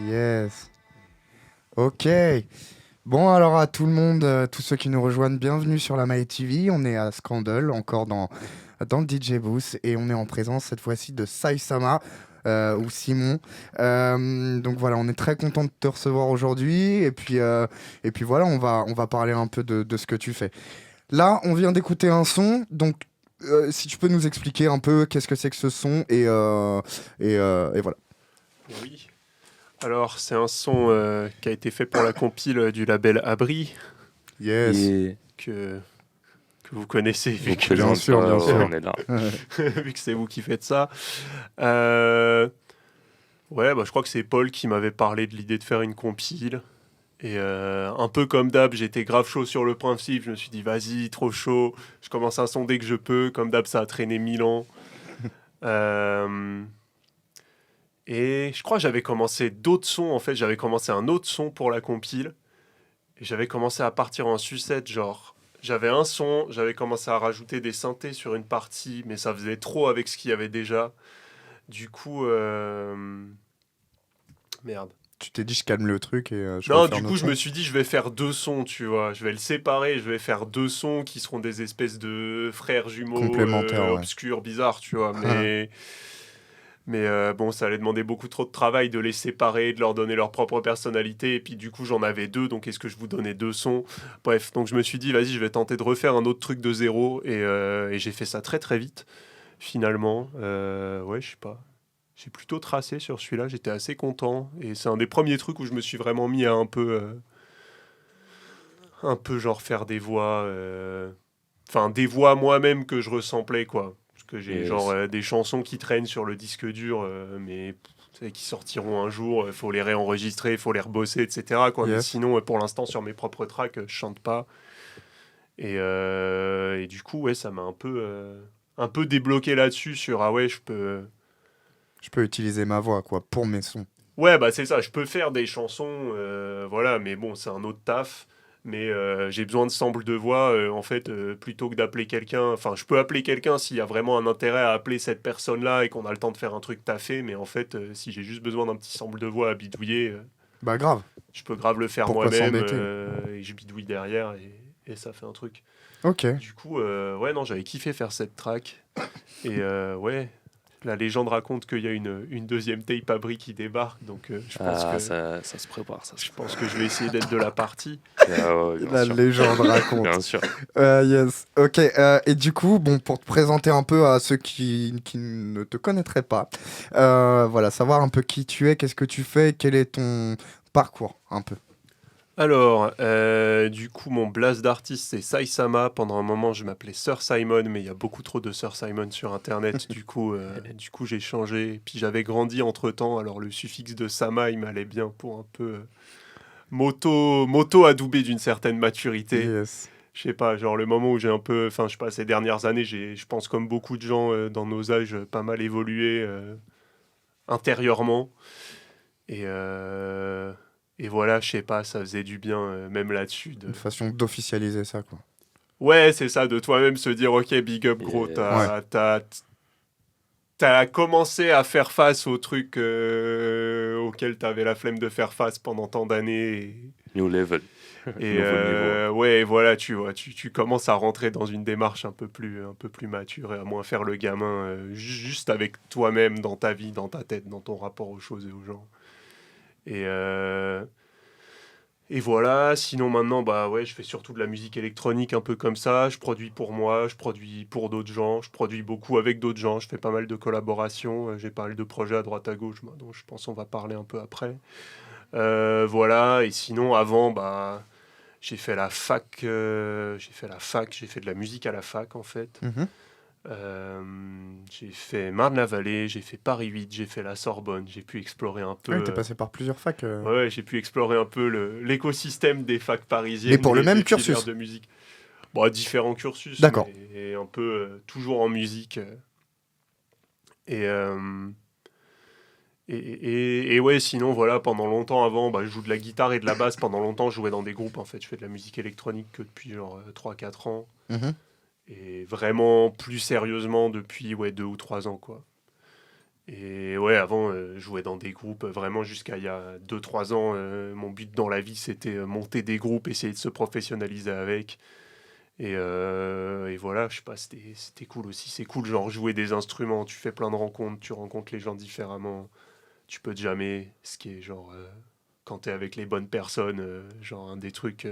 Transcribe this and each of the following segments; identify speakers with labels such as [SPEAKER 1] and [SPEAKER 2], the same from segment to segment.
[SPEAKER 1] Yes. Ok. Bon, alors à tout le monde, tous ceux qui nous rejoignent, bienvenue sur la My TV. On est à Scandal, encore dans le DJ Booth, et on est en présence cette fois-ci de Sai-sama ou Simon. Donc voilà, on est très content de te recevoir aujourd'hui, et puis voilà, on va parler un peu de ce que tu fais. Là, on vient d'écouter un son, donc si tu peux nous expliquer un peu qu'est-ce que c'est que ce son, et voilà.
[SPEAKER 2] Oui. Alors, c'est un son qui a été fait pour la compile du label Abri,
[SPEAKER 1] Yes.
[SPEAKER 3] Et
[SPEAKER 2] que, que vous connaissez, vu
[SPEAKER 3] vous
[SPEAKER 2] que,
[SPEAKER 1] Bien
[SPEAKER 3] présente
[SPEAKER 1] sûr,
[SPEAKER 3] pas,
[SPEAKER 1] bien sûr.
[SPEAKER 3] on est là.
[SPEAKER 2] vu que c'est vous qui faites ça. Euh, ouais, bah, je crois que c'est Paul qui m'avait parlé de l'idée de faire une compile. Et un peu comme d'hab, j'étais grave chaud sur le principe. Je me suis dit, vas-y, trop chaud. Je commence un son dès que je peux. Comme d'hab, ça a traîné 1000 ans. Euh, Et je crois que j'avais commencé d'autres sons, en fait. J'avais commencé un autre son pour la compile. Et j'avais commencé à partir en sucette, genre. J'avais un son, j'avais commencé à rajouter des synthés sur une partie, mais ça faisait trop avec ce qu'il y avait déjà. Du coup, merde.
[SPEAKER 1] Tu t'es dit, je calme le truc et je
[SPEAKER 2] Non,
[SPEAKER 1] refais un
[SPEAKER 2] du coup,
[SPEAKER 1] autre
[SPEAKER 2] je
[SPEAKER 1] son.
[SPEAKER 2] me suis dit, je vais faire deux sons, tu vois. Je vais le séparer, je vais faire deux sons qui seront des espèces de frères jumeaux
[SPEAKER 1] Complémentaire, ouais.
[SPEAKER 2] obscurs, bizarres, tu vois. Mais bon, ça allait demander beaucoup trop de travail de les séparer, de leur donner leur propre personnalité. Et puis du coup, j'en avais deux, donc est-ce que je vous donnais deux sons? Bref, donc je me suis dit, vas-y, je vais tenter de refaire un autre truc de zéro. Et j'ai fait ça très très vite, finalement. Ouais, je sais pas. J'ai plutôt tracé sur celui-là, j'étais assez content. Et c'est un des premiers trucs où je me suis vraiment mis à un peu genre faire des voix. Enfin, des voix moi-même que je ressemblais, quoi. Parce que j'ai genre
[SPEAKER 3] Yes.
[SPEAKER 2] des chansons qui traînent sur le disque dur, mais tu sais, qui sortiront un jour, il faut les réenregistrer, il faut les rebosser, etc. Quoi. Mais
[SPEAKER 1] Yes.
[SPEAKER 2] sinon, pour l'instant, sur mes propres tracks, je chante pas. Et du coup, ouais, ça m'a un peu débloqué là-dessus sur ah ouais, je peux.
[SPEAKER 1] Je peux utiliser ma voix, quoi, pour mes sons.
[SPEAKER 2] Ouais, bah c'est ça, je peux faire des chansons, voilà, mais bon, c'est un autre taf. Mais j'ai besoin de samples de voix, en fait, plutôt que d'appeler quelqu'un. Enfin, je peux appeler quelqu'un s'il y a vraiment un intérêt à appeler cette personne-là et qu'on a le temps de faire un truc taffé. Mais en fait, si j'ai juste besoin d'un petit sample de voix à bidouiller,
[SPEAKER 1] Bah grave,
[SPEAKER 2] je peux grave le faire
[SPEAKER 1] pourquoi
[SPEAKER 2] moi-même
[SPEAKER 1] s'embêter?
[SPEAKER 2] et je bidouille derrière et ça fait un truc.
[SPEAKER 1] Ok.
[SPEAKER 2] Du coup, ouais, non, j'avais kiffé faire cette track. Et ouais, la légende raconte qu'il y a une deuxième tape Abri qui débarque. Donc
[SPEAKER 3] Ah, ça se prépare, ça se
[SPEAKER 2] je pense
[SPEAKER 3] prépare.
[SPEAKER 2] que je vais essayer d'être de la partie.
[SPEAKER 3] Ah ouais, bien
[SPEAKER 1] La
[SPEAKER 3] sûr.
[SPEAKER 1] légende raconte.
[SPEAKER 3] Bien sûr.
[SPEAKER 1] Yes. Ok. Et du coup, bon, pour te présenter un peu à ceux qui ne te connaîtraient pas, voilà, savoir un peu qui tu es, qu'est-ce que tu fais, quel est ton parcours, un peu.
[SPEAKER 2] Alors, du coup, mon blast d'artiste, c'est Sai-sama. Pendant un moment, je m'appelais Sir Simon, mais il y a beaucoup trop de Sir Simon sur Internet. Du coup, j'ai changé. Puis j'avais grandi entre-temps, alors le suffixe de Sama, il m'allait bien pour un peu moto adoubé d'une certaine maturité.
[SPEAKER 1] Yes.
[SPEAKER 2] Je sais pas, genre le moment où j'ai un peu... Enfin, je sais pas, ces dernières années, je pense comme beaucoup de gens dans nos âges, pas mal évolué intérieurement. Et... euh, Et voilà, je sais pas, ça faisait du bien, même là-dessus.
[SPEAKER 1] Une façon d'officialiser ça, quoi.
[SPEAKER 2] Ouais, c'est ça, de toi-même se dire, ok, big up, gros,
[SPEAKER 1] Ouais.
[SPEAKER 2] t'as commencé à faire face aux trucs auxquels t'avais la flemme de faire face pendant tant d'années.
[SPEAKER 3] New level.
[SPEAKER 2] Et
[SPEAKER 3] Nouveau niveau.
[SPEAKER 2] ouais, voilà, tu vois, tu commences à rentrer dans une démarche un peu plus mature et à moins faire le gamin juste avec toi-même dans ta vie, dans ta tête, dans ton rapport aux choses et aux gens. Et, euh, Et voilà, sinon maintenant, bah ouais, je fais surtout de la musique électronique un peu comme ça. Je produis pour moi, je produis pour d'autres gens, je produis beaucoup avec d'autres gens. Je fais pas mal de collaborations. J'ai pas mal de projets à droite à gauche, moi, dont je pense qu'on va parler un peu après. Voilà, et sinon avant, bah j'ai fait de la musique à la fac en fait.
[SPEAKER 1] Mhm.
[SPEAKER 2] Euh, j'ai fait Marne-la-Vallée, j'ai fait Paris 8, j'ai fait la Sorbonne. J'ai pu explorer un peu.
[SPEAKER 1] Ouais, t'es passé par plusieurs facs.
[SPEAKER 2] Ouais, j'ai pu explorer un peu l'écosystème des facs
[SPEAKER 1] Mais
[SPEAKER 2] parisiennes,
[SPEAKER 1] pour le même
[SPEAKER 2] des filières
[SPEAKER 1] cursus.
[SPEAKER 2] de musique. Bon, différents cursus,
[SPEAKER 1] D'accord.
[SPEAKER 2] mais un peu toujours en musique. Et, euh, et ouais, sinon, voilà, pendant longtemps avant, bah, je joue de la guitare et de la basse. Pendant longtemps, je jouais dans des groupes, en fait. Je fais de la musique électronique que depuis genre 3-4 ans.
[SPEAKER 1] Mhm.
[SPEAKER 2] Et vraiment plus sérieusement depuis ouais, 2 ou 3 ans, quoi. Et ouais, avant, je jouais dans des groupes vraiment jusqu'à il y a 2-3 ans. Mon but dans la vie, c'était monter des groupes, essayer de se professionnaliser avec. Et voilà, je sais pas, c'était cool aussi. C'est cool, genre jouer des instruments, tu fais plein de rencontres, tu rencontres les gens différemment. Tu peux jamais, ce qui est genre, quand t'es avec les bonnes personnes, genre un des trucs,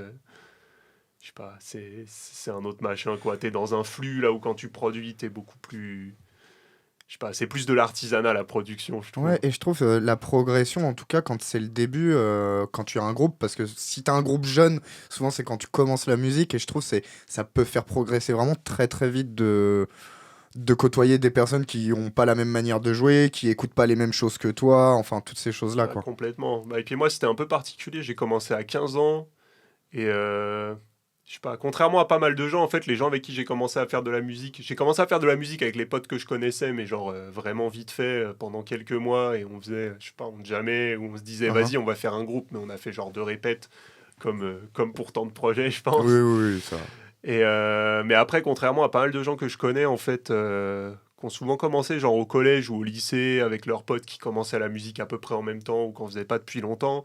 [SPEAKER 2] je sais pas, c'est un autre machin quoi. T'es dans un flux là où quand tu produis, t'es beaucoup plus, je sais pas, c'est plus de l'artisanat la production, je trouve.
[SPEAKER 1] Ouais, et je trouve la progression, en tout cas, quand c'est le début, quand tu as un groupe, parce que si tu as un groupe jeune, souvent c'est quand tu commences la musique, et je trouve ça peut faire progresser vraiment très très vite de côtoyer des personnes qui ont pas la même manière de jouer, qui écoutent pas les mêmes choses que toi, enfin toutes ces choses-là,
[SPEAKER 2] Ouais,
[SPEAKER 1] quoi.
[SPEAKER 2] complètement. Bah, et puis moi, c'était un peu particulier. J'ai commencé à 15 ans et je sais pas, contrairement à pas mal de gens, en fait, les gens avec qui j'ai commencé à faire de la musique, j'ai commencé à faire de la musique avec les potes que je connaissais, mais genre vraiment vite fait pendant quelques mois et on faisait, je sais pas, on jamais, où on se disait
[SPEAKER 1] Uh-huh.
[SPEAKER 2] vas-y, on va faire un groupe, mais on a fait genre 2 répètes comme pour tant de projets, je
[SPEAKER 1] Oui,
[SPEAKER 2] pense.
[SPEAKER 1] oui, oui, ça.
[SPEAKER 2] Mais après, contrairement à pas mal de gens que je connais, en fait, qui ont souvent commencé genre au collège ou au lycée avec leurs potes qui commençaient la musique à peu près en même temps ou qu'on faisait pas depuis longtemps,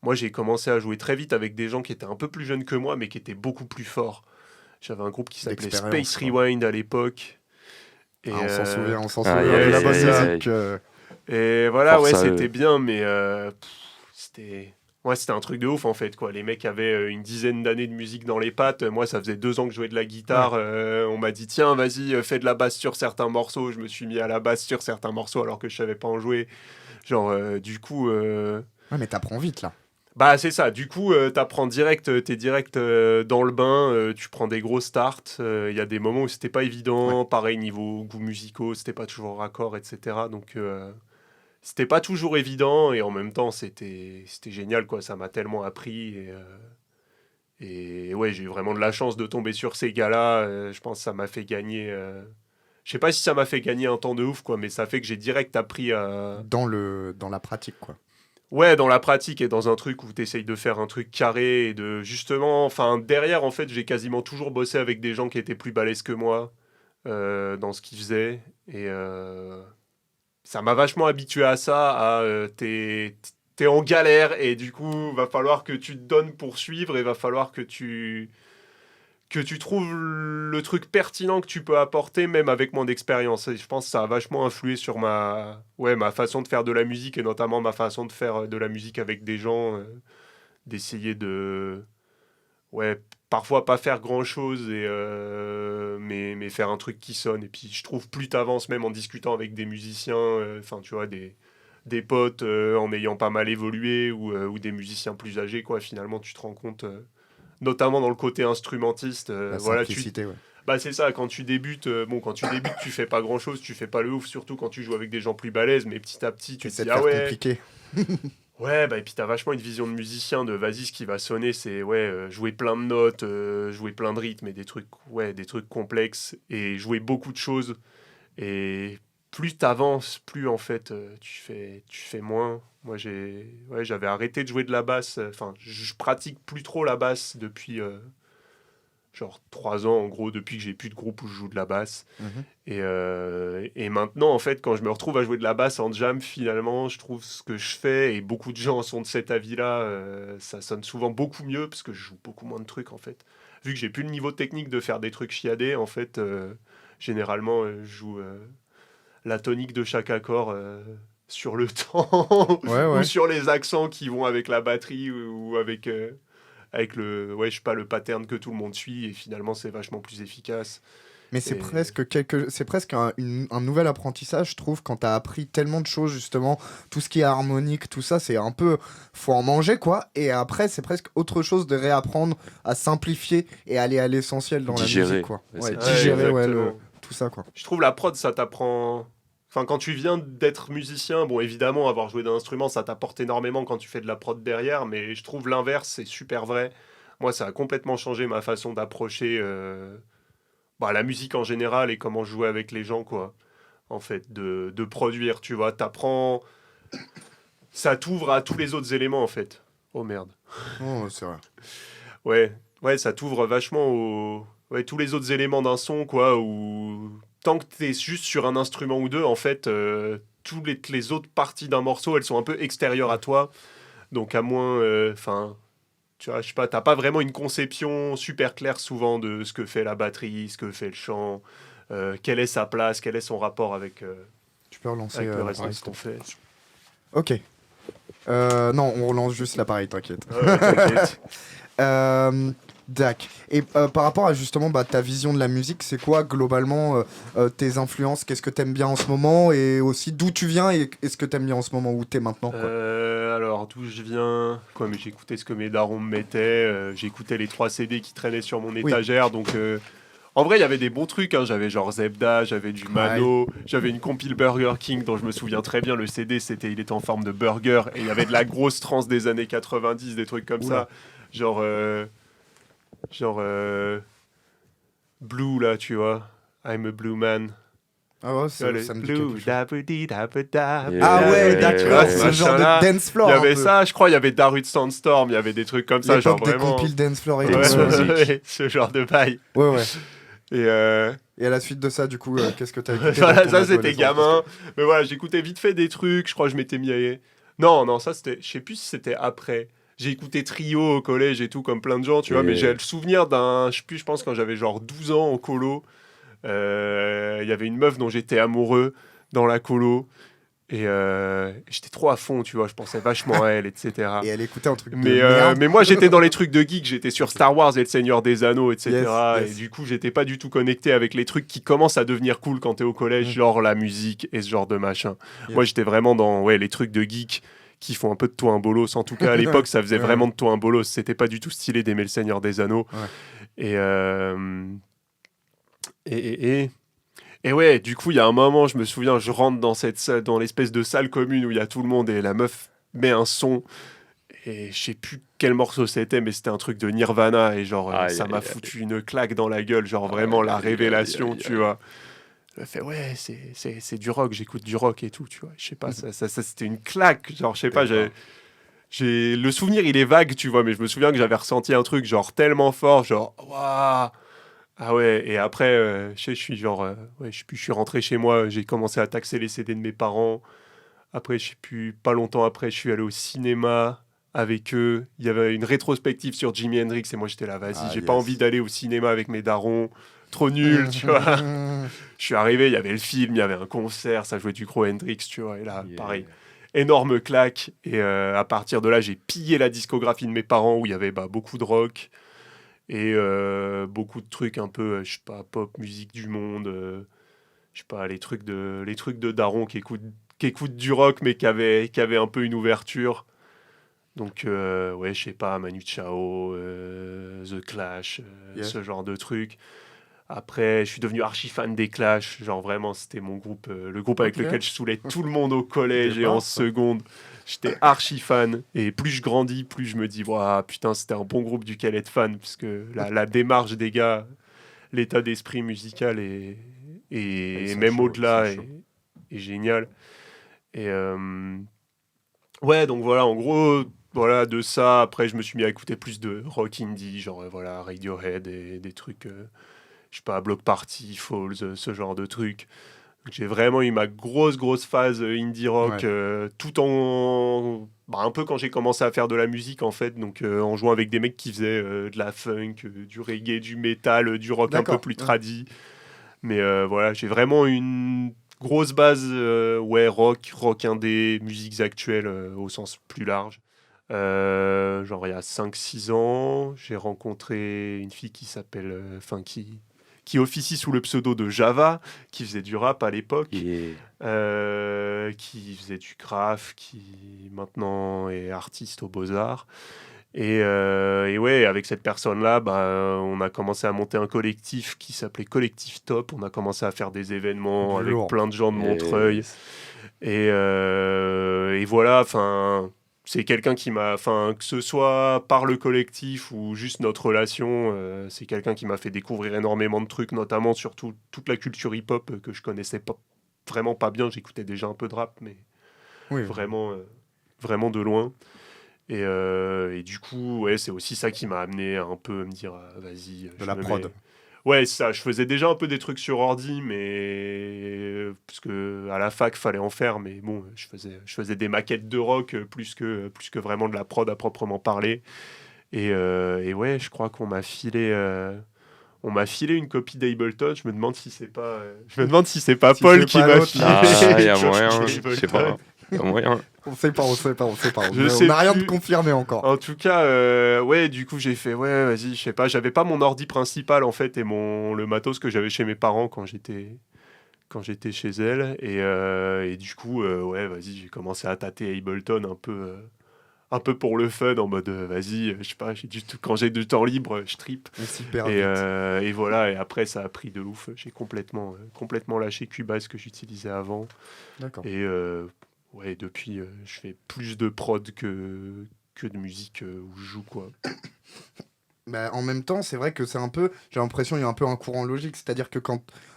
[SPEAKER 2] moi j'ai commencé à jouer très vite avec des gens qui étaient un peu plus jeunes que moi, mais qui étaient beaucoup plus forts. J'avais un groupe qui s'appelait
[SPEAKER 1] D'expérience,
[SPEAKER 2] Space
[SPEAKER 1] quoi.
[SPEAKER 2] Rewind à l'époque. Et,
[SPEAKER 1] Ah, on s'en
[SPEAKER 3] Aïe,
[SPEAKER 1] souvient de
[SPEAKER 2] ouais,
[SPEAKER 1] la
[SPEAKER 3] aïe,
[SPEAKER 1] bonne
[SPEAKER 3] aïe,
[SPEAKER 2] c'est ça.
[SPEAKER 3] aïe.
[SPEAKER 1] musique.
[SPEAKER 2] Et voilà,
[SPEAKER 3] Force
[SPEAKER 2] ouais,
[SPEAKER 3] à
[SPEAKER 2] c'était
[SPEAKER 3] eux.
[SPEAKER 2] bien, mais c'était. Ouais, c'était un truc de ouf en fait, quoi. Les mecs avaient une dizaine d'années de musique dans les pattes. Moi, ça faisait 2 ans que je jouais de la
[SPEAKER 1] Ouais.
[SPEAKER 2] guitare. On m'a dit, tiens, vas-y, fais de la basse sur certains morceaux. Je me suis mis à la basse sur certains morceaux alors que je savais pas en jouer. Genre, du coup.
[SPEAKER 1] Ouais, mais t'apprends vite, là.
[SPEAKER 2] Bah, c'est ça. Du coup, t'apprends direct, t'es direct dans le bain. Tu prends des gros starts. Il y a des moments où c'était pas
[SPEAKER 1] Ouais.
[SPEAKER 2] évident. Pareil, niveau goûts musicaux, c'était pas toujours raccord, etc. Donc. C'était pas toujours évident et en même temps c'était génial quoi, ça m'a tellement appris et ouais, j'ai eu vraiment de la chance de tomber sur ces gars-là. Je pense que ça m'a fait gagner je sais pas si ça m'a fait gagner un temps de ouf quoi, mais ça fait que j'ai direct appris à
[SPEAKER 1] Dans la pratique, quoi.
[SPEAKER 2] ouais, dans la pratique et dans un truc où tu essayes de faire un truc carré et de justement enfin derrière en fait, j'ai quasiment toujours bossé avec des gens qui étaient plus balèzes que moi dans ce qu'ils faisaient et ça m'a vachement habitué à ça, à t'es en galère et du coup, va falloir que tu te donnes pour suivre et va falloir que tu trouves le truc pertinent que tu peux apporter même avec moins d'expérience. Et je pense que ça a vachement influé sur ma façon de faire de la musique et notamment ma façon de faire de la musique avec des gens, d'essayer de ouais, parfois pas faire grand chose mais faire un truc qui sonne. Et puis je trouve plus t'avances même en discutant avec des musiciens, enfin tu vois, des potes en ayant pas mal évolué ou des musiciens plus âgés, quoi. Finalement, tu te rends compte, notamment dans le côté instrumentiste,
[SPEAKER 1] La
[SPEAKER 2] voilà,
[SPEAKER 1] simplicité, ouais.
[SPEAKER 2] bah c'est ça, quand tu débutes, quand tu débutes, tu fais pas grand chose, tu fais pas le ouf, surtout quand tu joues avec des gens plus balèzes, mais petit à petit, tu te
[SPEAKER 1] T'essaies
[SPEAKER 2] dis,
[SPEAKER 1] de
[SPEAKER 2] ah
[SPEAKER 1] faire
[SPEAKER 2] ouais,
[SPEAKER 1] compliqué.
[SPEAKER 2] ouais, bah, et puis t'as vachement une vision de musicien de vas-y, ce qui va sonner, c'est ouais, jouer plein de notes, jouer plein de rythmes et des trucs complexes et jouer beaucoup de choses. Et plus t'avances, plus en fait tu fais moins. Moi j'avais arrêté de jouer de la basse, enfin je pratique plus trop la basse depuis genre 3 ans en gros, depuis que j'ai plus de groupe où je joue de la basse.
[SPEAKER 1] Mhm.
[SPEAKER 2] Et maintenant, en fait, quand je me retrouve à jouer de la basse en jam, finalement, je trouve ce que je fais, et beaucoup de gens sont de cet avis-là, ça sonne souvent beaucoup mieux, parce que je joue beaucoup moins de trucs, en fait. Vu que j'ai plus le niveau technique de faire des trucs chiadés, en fait, généralement, je joue la tonique de chaque accord sur le temps,
[SPEAKER 1] Ouais,
[SPEAKER 2] ou
[SPEAKER 1] ouais.
[SPEAKER 2] sur les accents qui vont avec la batterie, ou avec le, ouais, je sais pas, le pattern que tout le monde suit, et finalement, c'est vachement plus efficace.
[SPEAKER 1] Mais
[SPEAKER 2] Et
[SPEAKER 1] c'est presque un nouvel apprentissage, je trouve, quand t'as appris tellement de choses, justement, tout ce qui est harmonique, tout ça, c'est un peu, faut en manger, quoi. Et après, c'est presque autre chose de réapprendre à simplifier et aller à l'essentiel dans la musique,
[SPEAKER 3] Digérer.
[SPEAKER 1] quoi.
[SPEAKER 3] Ouais,
[SPEAKER 1] Ouais,
[SPEAKER 3] c'est
[SPEAKER 2] ouais,
[SPEAKER 1] digérer,
[SPEAKER 3] digérer.
[SPEAKER 1] ouais,
[SPEAKER 2] exactement.
[SPEAKER 1] tout ça, quoi.
[SPEAKER 2] Je trouve la prod, ça t'apprend. Enfin, quand tu viens d'être musicien, bon, évidemment, avoir joué d'un instrument, ça t'apporte énormément quand tu fais de la prod derrière, mais je trouve l'inverse, c'est super vrai. Moi, ça a complètement changé ma façon d'approcher la musique en général et comment jouer avec les gens, quoi. En fait, de produire, tu vois. T'apprends. Ça t'ouvre à tous les autres éléments, en fait. Oh merde.
[SPEAKER 1] Oh, c'est vrai.
[SPEAKER 2] Ouais, ouais, ça t'ouvre vachement aux ouais, tous les autres éléments d'un son, quoi. Ou tant que t'es juste sur un instrument ou deux, en fait, toutes les autres parties d'un morceau, elles sont un peu extérieures à toi. Donc à moins, tu vois, je sais pas, t'as pas vraiment une conception super claire souvent de ce que fait la batterie, ce que fait le chant, quelle est sa place, quel est son rapport avec,
[SPEAKER 1] Tu peux relancer
[SPEAKER 2] avec le reste de
[SPEAKER 1] l'appareil,
[SPEAKER 2] ce qu'on fait.
[SPEAKER 1] Ok. Non, on relance juste l'appareil, t'inquiète.
[SPEAKER 2] T'inquiète.
[SPEAKER 1] Dac. Et par rapport à justement ta vision de la musique, c'est quoi globalement tes influences? Qu'est-ce que t'aimes bien en ce moment? Et aussi d'où tu viens et ce que t'aimes bien en ce moment où t'es maintenant, quoi.
[SPEAKER 2] Alors, d'où je viens, quoi, mais j'écoutais ce que mes darons me mettaient, j'écoutais les 3 CD qui traînaient sur mon
[SPEAKER 1] Oui.
[SPEAKER 2] étagère, donc en vrai il y avait des bons trucs, hein. J'avais genre Zebda, j'avais du Mano, j'avais une compile Burger King dont je me souviens très bien, le CD il était en forme de burger, et il y avait de la grosse trance des années 90, des trucs comme
[SPEAKER 1] Oula.
[SPEAKER 2] ça, genre Blue là, tu vois, I'm a Blue Man.
[SPEAKER 1] Ah ouais,
[SPEAKER 2] Tu vois,
[SPEAKER 1] ça me dit
[SPEAKER 2] Blue,
[SPEAKER 1] quelque chose.
[SPEAKER 2] da-ba-di-da-ba-da,
[SPEAKER 1] Ah ouais,
[SPEAKER 3] tu
[SPEAKER 1] d'accord,
[SPEAKER 2] vois,
[SPEAKER 1] ce genre
[SPEAKER 2] machin-là.
[SPEAKER 1] de dance floor
[SPEAKER 2] Il y
[SPEAKER 1] un
[SPEAKER 2] avait
[SPEAKER 1] peu.
[SPEAKER 2] ça, je crois, il y avait Darude Sandstorm, il y avait des trucs comme ça, genre
[SPEAKER 1] L'époque des
[SPEAKER 2] vraiment.
[SPEAKER 1] compiles dance floor et tout.
[SPEAKER 3] Dance
[SPEAKER 1] Ouais,
[SPEAKER 3] music.
[SPEAKER 2] Ouais, ce genre de bail.
[SPEAKER 1] ouais.
[SPEAKER 2] Et
[SPEAKER 1] Et à la suite de ça, du coup, qu'est-ce que t'as écouté
[SPEAKER 2] voilà,
[SPEAKER 1] dans ton
[SPEAKER 2] ça c'était
[SPEAKER 1] adolescence?
[SPEAKER 2] gamin. Mais voilà, j'écoutais vite fait des trucs, je crois que je m'étais mis à. Non, ça c'était. Je sais plus si c'était après. J'ai écouté Trio au collège et tout, comme plein de gens, tu vois, mais j'ai le souvenir d'un. Je sais plus, je pense quand j'avais genre 12 ans en colo, il y avait une meuf dont j'étais amoureux dans la colo. Et j'étais trop à fond, tu vois, je pensais vachement à elle, etc.
[SPEAKER 1] Et elle écoutait un truc de
[SPEAKER 2] Mais,
[SPEAKER 1] merde.
[SPEAKER 2] mais moi, j'étais dans les trucs de geek, j'étais sur Star Wars et le Seigneur des Anneaux, etc.
[SPEAKER 1] Yes.
[SPEAKER 2] Et du coup, j'étais pas du tout connecté avec les trucs qui commencent à devenir cool quand t'es au collège, genre la musique et ce genre de machin.
[SPEAKER 1] Yes.
[SPEAKER 2] Moi, j'étais vraiment dans les trucs de geek qui font un peu de toi un bolos. En tout cas, à l'époque, ça faisait
[SPEAKER 1] Ouais.
[SPEAKER 2] vraiment de toi un bolos. C'était pas du tout stylé d'aimer le Seigneur des Anneaux.
[SPEAKER 1] Ouais.
[SPEAKER 2] Et ouais, du coup, il y a un moment, je me souviens, je rentre dans l'espèce de salle commune où il y a tout le monde et la meuf met un son. Et je sais plus quel morceau c'était, mais c'était un truc de Nirvana. Et genre, ça m'a foutu une claque dans la gueule. Genre, vraiment, la révélation, tu vois. Elle fait, ouais, c'est du rock, j'écoute du rock et tout, tu vois. Je sais pas, ça c'était une claque. Genre, je sais pas, le souvenir, il est vague, tu vois, mais je me souviens que j'avais ressenti un truc, genre, tellement fort, genre, waouh! Ah ouais, et après, je suis genre, ouais, je sais plus, je suis rentré chez moi, j'ai commencé à taxer les CD de mes parents. Après, je sais plus, pas longtemps après, je suis allé au cinéma avec eux. Il y avait une rétrospective sur Jimi Hendrix et moi j'étais là, vas-y, j'ai pas envie d'aller au cinéma avec mes darons, trop nul, tu vois. Je suis arrivé, il y avait le film, il y avait un concert, ça jouait du gros Hendrix, tu vois, et là, pareil. Énorme claque, et à partir de là, j'ai pillé la discographie de mes parents où il y avait beaucoup de rock. Et beaucoup de trucs un peu, je sais pas, pop, musique du monde, je sais pas, les trucs de daron qui écoutent du rock mais qui avaient un peu une ouverture. Donc, ouais, je sais pas, Manu Chao, The Clash, ce genre de trucs. Après, je suis devenu archi fan des Clash. Genre, vraiment, c'était mon groupe, le groupe avec lequel je saoulais tout le monde au collège et en seconde. J'étais archi fan. Et plus je grandis, plus je me dis, waouh, putain, c'était un bon groupe duquel être fan. Parce que la démarche des gars, l'état d'esprit musical et même au-delà est génial. Et ouais, donc voilà, en gros, voilà, de ça. Après, je me suis mis à écouter plus de rock indie, genre, voilà, Radiohead et des trucs. Je sais pas, Block Party, Falls, ce genre de trucs. Donc, j'ai vraiment eu ma grosse phase indie rock, tout en... un peu quand j'ai commencé à faire de la musique, en fait, donc en jouant avec des mecs qui faisaient de la funk, du reggae, du metal, du rock un peu plus tradi. Mais voilà, j'ai vraiment une grosse base, rock indé, musiques actuelles au sens plus large. Genre il y a 5-6 ans, j'ai rencontré une fille qui s'appelle... qui officie sous le pseudo de Java, qui faisait du rap à l'époque, qui faisait du graphe, qui maintenant est artiste aux Beaux-Arts. Et ouais, avec cette personne-là, on a commencé à monter un collectif qui s'appelait Collectif Top. On a commencé à faire des événements avec plein de gens de Montreuil. Et voilà, enfin... C'est quelqu'un qui m'a, que ce soit par le collectif ou juste notre relation, c'est quelqu'un qui m'a fait découvrir énormément de trucs, notamment sur toute la culture hip-hop que je connaissais vraiment pas bien. J'écoutais déjà un peu de rap, mais vraiment de loin. Et du coup, ouais, c'est aussi ça qui m'a amené à un peu me dire, vas-y.
[SPEAKER 1] De la prod.
[SPEAKER 2] Ouais, ça, je faisais déjà un peu des trucs sur ordi, mais parce que à la fac, fallait en faire, mais bon, je faisais des maquettes de rock plus que vraiment de la prod à proprement parler. Et ouais, je crois on m'a filé une copie d'Ableton. Je me demande si c'est pas
[SPEAKER 1] Si
[SPEAKER 2] Paul
[SPEAKER 1] c'est
[SPEAKER 2] qui
[SPEAKER 1] pas
[SPEAKER 2] m'a
[SPEAKER 1] l'autre.
[SPEAKER 2] filé.
[SPEAKER 3] Ah, il y a
[SPEAKER 2] une
[SPEAKER 3] moyen,
[SPEAKER 2] copie
[SPEAKER 3] je sais pas.
[SPEAKER 2] d'Ableton.
[SPEAKER 3] Il y a moyen.
[SPEAKER 1] On sait pas.
[SPEAKER 2] Je
[SPEAKER 1] On
[SPEAKER 2] sais
[SPEAKER 1] n'a rien de
[SPEAKER 2] plus.
[SPEAKER 1] confirmé encore.
[SPEAKER 2] En tout cas, ouais, du coup, j'ai fait, ouais, vas-y, je sais pas. J'avais pas mon ordi principal, en fait, et le matos que j'avais chez mes parents quand j'étais chez elle. Et du coup, ouais, vas-y, j'ai commencé à tâter Ableton un peu pour le fun, en mode, vas-y, je sais pas, quand j'ai du temps libre, je tripe.
[SPEAKER 1] On s'y perd
[SPEAKER 2] Et,
[SPEAKER 1] vite.
[SPEAKER 2] et voilà, et après, ça a pris de ouf. J'ai complètement lâché Cubase que j'utilisais avant.
[SPEAKER 1] D'accord.
[SPEAKER 2] Et ouais, depuis, je fais plus de prod que de musique où je joue, quoi.
[SPEAKER 1] Bah, en même temps, c'est vrai que c'est un peu, j'ai l'impression qu'il y a un peu un courant logique, c'est-à-dire que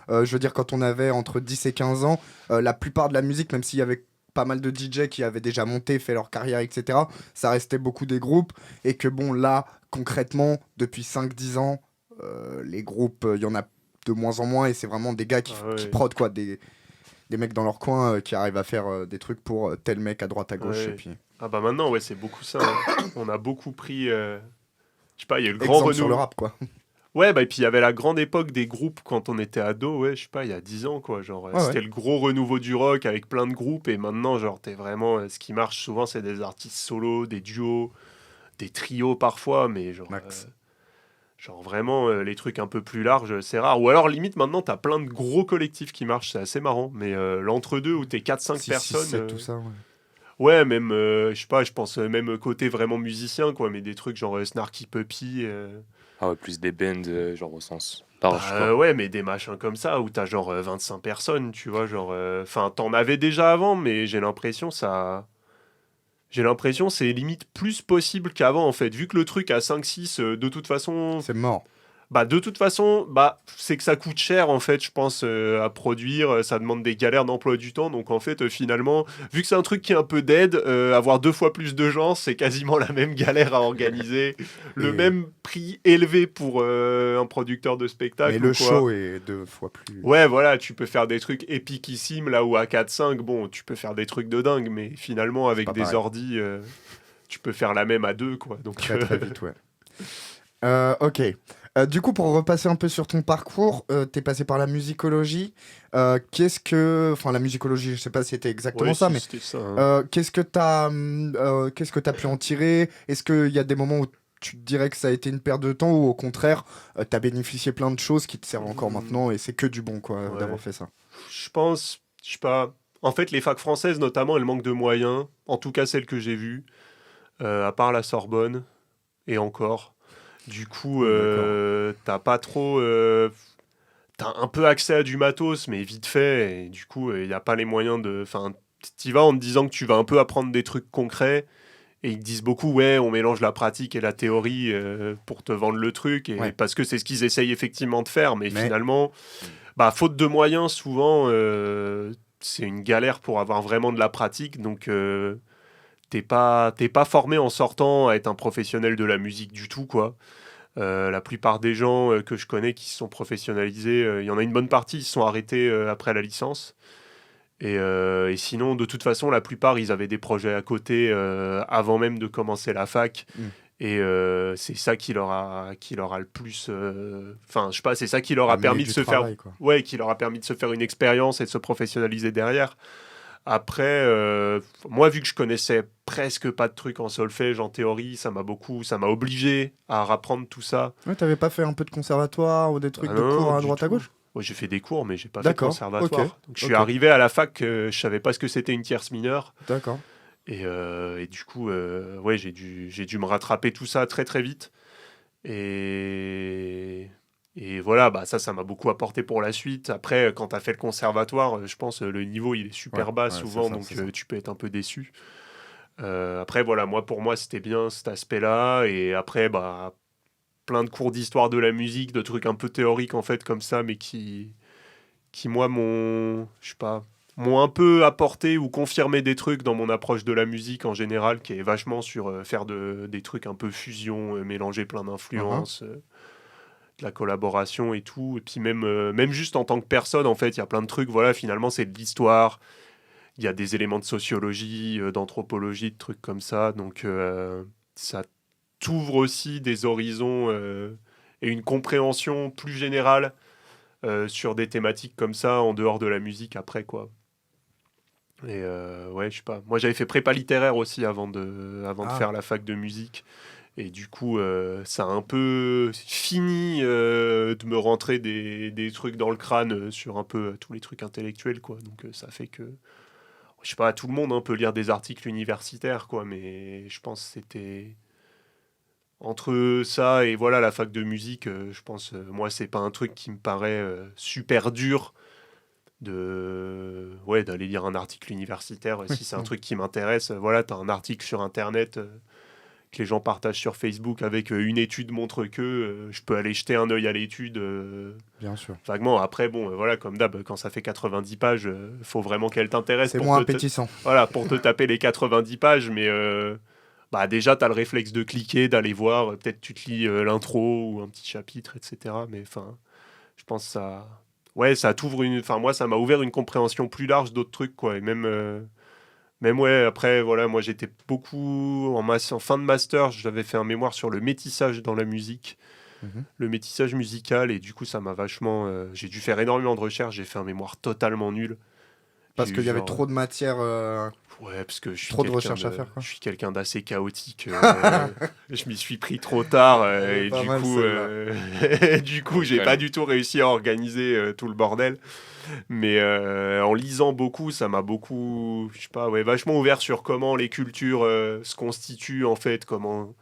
[SPEAKER 1] je veux dire, quand on avait entre 10 et 15 ans, la plupart de la musique, même s'il y avait pas mal de DJ qui avaient déjà monté, fait leur carrière, etc., ça restait beaucoup des groupes, et que bon, là, concrètement, depuis 5-10 ans, les groupes, il y en a de moins en moins, et c'est vraiment des gars qui
[SPEAKER 2] Ouais.
[SPEAKER 1] prodent, quoi, des mecs dans leur coin qui arrivent à faire des trucs pour tel mec à droite, à gauche,
[SPEAKER 2] Ouais.
[SPEAKER 1] et puis...
[SPEAKER 2] Ah bah maintenant, ouais, c'est beaucoup ça, hein. On a beaucoup pris... je sais pas, il y a eu le grand
[SPEAKER 1] Exemple sur le
[SPEAKER 2] renouveau.
[SPEAKER 1] rap, quoi.
[SPEAKER 2] Ouais, bah, et puis il y avait la grande époque des groupes quand on était ado, ouais, je sais pas, il y a 10 ans, quoi. Genre,
[SPEAKER 1] Ouais,
[SPEAKER 2] c'était
[SPEAKER 1] ouais.
[SPEAKER 2] le gros renouveau du rock avec plein de groupes, et maintenant, genre, t'es vraiment. Ce qui marche souvent, c'est des artistes solos, des duos, des trios parfois, mais
[SPEAKER 1] Max.
[SPEAKER 2] genre vraiment, les trucs un peu plus larges, c'est rare. Ou alors, limite, maintenant, t'as plein de gros collectifs qui marchent, c'est assez marrant, mais l'entre-deux où t'es 4-5
[SPEAKER 1] 6,
[SPEAKER 2] personnes.
[SPEAKER 1] 7, tout ça, ouais.
[SPEAKER 2] Ouais, même, je sais pas, je pense même côté vraiment musicien, quoi, mais des trucs genre Snarky Puppy.
[SPEAKER 3] Ah ouais, plus des bands, genre au sens large, quoi.
[SPEAKER 2] Ouais, mais des machins comme ça où t'as genre 25 personnes, tu vois, genre. Enfin, t'en avais déjà avant, mais j'ai l'impression ça. J'ai l'impression c'est limite plus possible qu'avant en fait, vu que le truc à 5-6, de toute façon.
[SPEAKER 1] C'est mort.
[SPEAKER 2] Bah, de toute façon, bah, c'est que ça coûte cher en fait, je pense, à produire. Ça demande des galères d'emploi du temps. Donc en fait, finalement, vu que c'est un truc qui est un peu dead, avoir 2 fois plus de gens, c'est quasiment la même galère à organiser. Le
[SPEAKER 1] Et-
[SPEAKER 2] même prix élevé pour un producteur de spectacle
[SPEAKER 1] Mais
[SPEAKER 2] ou
[SPEAKER 1] le
[SPEAKER 2] quoi.
[SPEAKER 1] show est 2 fois plus.
[SPEAKER 2] Ouais, voilà, tu peux faire des trucs épiquissimes là où à 4-5, bon, tu peux faire des trucs de dingue, mais finalement, avec
[SPEAKER 1] pas
[SPEAKER 2] des
[SPEAKER 1] pareil.
[SPEAKER 2] ordis, tu peux faire la même à 2, quoi. Donc,
[SPEAKER 1] Très très vite, ouais. Ok. Du coup, pour repasser un peu sur ton parcours, t'es passé par la musicologie. Enfin, la musicologie, je sais pas si c'était exactement
[SPEAKER 2] ouais,
[SPEAKER 1] ça,
[SPEAKER 2] si,
[SPEAKER 1] mais
[SPEAKER 2] c'était ça, hein.
[SPEAKER 1] qu'est-ce que t'as pu en tirer? Est-ce qu'il y a des moments où tu te dirais que ça a été une perte de temps ou au contraire, t'as bénéficié plein de choses qui te servent encore maintenant et c'est que du bon, quoi,
[SPEAKER 2] Ouais.
[SPEAKER 1] d'avoir fait ça?
[SPEAKER 2] Je pense, je sais pas. En fait, les facs françaises, notamment, elles manquent de moyens. En tout cas, celles que j'ai vues, à part la Sorbonne, et encore. Du coup,
[SPEAKER 1] Oui, d'accord.
[SPEAKER 2] t'as pas trop. T'as un peu accès à du matos, mais vite fait. Et du coup, il n'y a pas les moyens de. Enfin, t'y vas en te disant que tu vas un peu apprendre des trucs concrets. Et ils te disent beaucoup, ouais, on mélange la pratique et la théorie pour te vendre le truc. Et
[SPEAKER 1] Ouais.
[SPEAKER 2] parce que c'est ce qu'ils essayent effectivement de faire. Mais
[SPEAKER 1] Mais-
[SPEAKER 2] finalement, bah, faute de moyens, souvent, c'est une galère pour avoir vraiment de la pratique. Donc, t'es pas formé en sortant à être un professionnel de la musique du tout, quoi. La plupart des gens que je connais qui se sont professionnalisés, il y en a une bonne partie, ils se sont arrêtés après la licence. Et sinon, de toute façon, la plupart, ils avaient des projets à côté avant même de commencer la fac.
[SPEAKER 1] Mm.
[SPEAKER 2] Et c'est ça qui leur a le plus. Enfin, je sais pas, c'est ça qui leur a
[SPEAKER 1] Amener
[SPEAKER 2] permis de
[SPEAKER 1] du
[SPEAKER 2] se
[SPEAKER 1] travail, quoi.
[SPEAKER 2] Ouais, qui leur a permis de se faire une expérience et de se professionnaliser derrière. Après, moi, vu que je connaissais presque pas de trucs en solfège, en théorie, ça m'a obligé à apprendre tout ça.
[SPEAKER 1] Ouais, t'avais pas fait un peu de conservatoire ou des trucs
[SPEAKER 2] Ah
[SPEAKER 1] de
[SPEAKER 2] non,
[SPEAKER 1] cours à
[SPEAKER 2] du
[SPEAKER 1] droite à
[SPEAKER 2] tout.
[SPEAKER 1] gauche?
[SPEAKER 2] Ouais, j'ai fait des cours, mais j'ai pas fait de
[SPEAKER 1] D'accord,
[SPEAKER 2] conservatoire.
[SPEAKER 1] ok,
[SPEAKER 2] Donc je suis
[SPEAKER 1] ok.
[SPEAKER 2] arrivé à la fac, je savais pas ce que c'était une tierce mineure.
[SPEAKER 1] D'accord.
[SPEAKER 2] Et du coup, ouais, j'ai dû me rattraper tout ça très très vite. Et voilà, bah ça m'a beaucoup apporté pour la suite. Après, quand tu as fait le conservatoire, je pense le niveau il est super bas
[SPEAKER 1] ouais,
[SPEAKER 2] souvent,
[SPEAKER 1] c'est ça,
[SPEAKER 2] donc
[SPEAKER 1] c'est ça.
[SPEAKER 2] tu peux être un peu déçu. Après, voilà, pour moi, c'était bien cet aspect-là. Et après, bah, plein de cours d'histoire de la musique, de trucs un peu théoriques en fait, comme ça, mais qui moi, je sais pas, m'ont un peu apporté ou confirmé des trucs dans mon approche de la musique en général, qui est vachement sur faire des trucs un peu fusion, mélanger plein d'influences. de la collaboration et tout. Et puis même juste en tant que personne, en fait, il y a plein de trucs. Voilà, finalement, c'est de l'histoire. Il y a des éléments de sociologie, d'anthropologie, de trucs comme ça. Donc, ça t'ouvre aussi des horizons et une compréhension plus générale sur des thématiques comme ça en dehors de la musique après, quoi. Et ouais, je sais pas. Moi, j'avais fait prépa littéraire aussi avant de faire la fac de musique. Et du coup, ça a un peu fini de me rentrer des trucs dans le crâne sur un peu tous les trucs intellectuels, quoi. Donc, ça fait que, je sais pas, tout le monde peut lire des articles universitaires, quoi. Mais je pense que c'était entre ça et voilà la fac de musique. Je pense, moi, c'est pas un truc qui me paraît super dur d'aller lire un article universitaire si c'est un truc qui m'intéresse. Voilà, tu as un article sur internet que les gens partagent sur Facebook avec une étude montre que je peux aller jeter un œil à l'étude
[SPEAKER 1] Bien sûr.
[SPEAKER 2] vaguement. Après, bon, voilà, comme d'hab, quand ça fait 90 pages, faut vraiment qu'elle t'intéresse.
[SPEAKER 1] C'est moins appétissant.
[SPEAKER 2] Voilà, pour te taper les 90 pages, mais bah, déjà, tu as le réflexe de cliquer, d'aller voir. Peut-être tu te lis l'intro ou un petit chapitre, etc. Mais enfin, je pense que ça... Ouais, ça t'ouvre une... Enfin, moi, ça m'a ouvert une compréhension plus large d'autres trucs, quoi. Et même ouais, après, voilà, moi, j'étais beaucoup... En fin de master, j'avais fait un mémoire sur le métissage dans la musique. Le métissage musical, et du coup, ça m'a vachement... j'ai dû faire énormément de recherches, j'ai fait un mémoire totalement nul.
[SPEAKER 1] Parce qu'il y avait trop de matière...
[SPEAKER 2] Ouais, parce que je suis
[SPEAKER 1] trop de recherches à faire, quoi.
[SPEAKER 2] Je suis quelqu'un d'assez chaotique. Je m'y suis pris trop tard et du coup, j'ai pas du tout réussi à organiser tout le bordel. Mais en lisant beaucoup, ça m'a beaucoup, je sais pas, ouais, vachement ouvert sur comment les cultures se constituent en fait, comment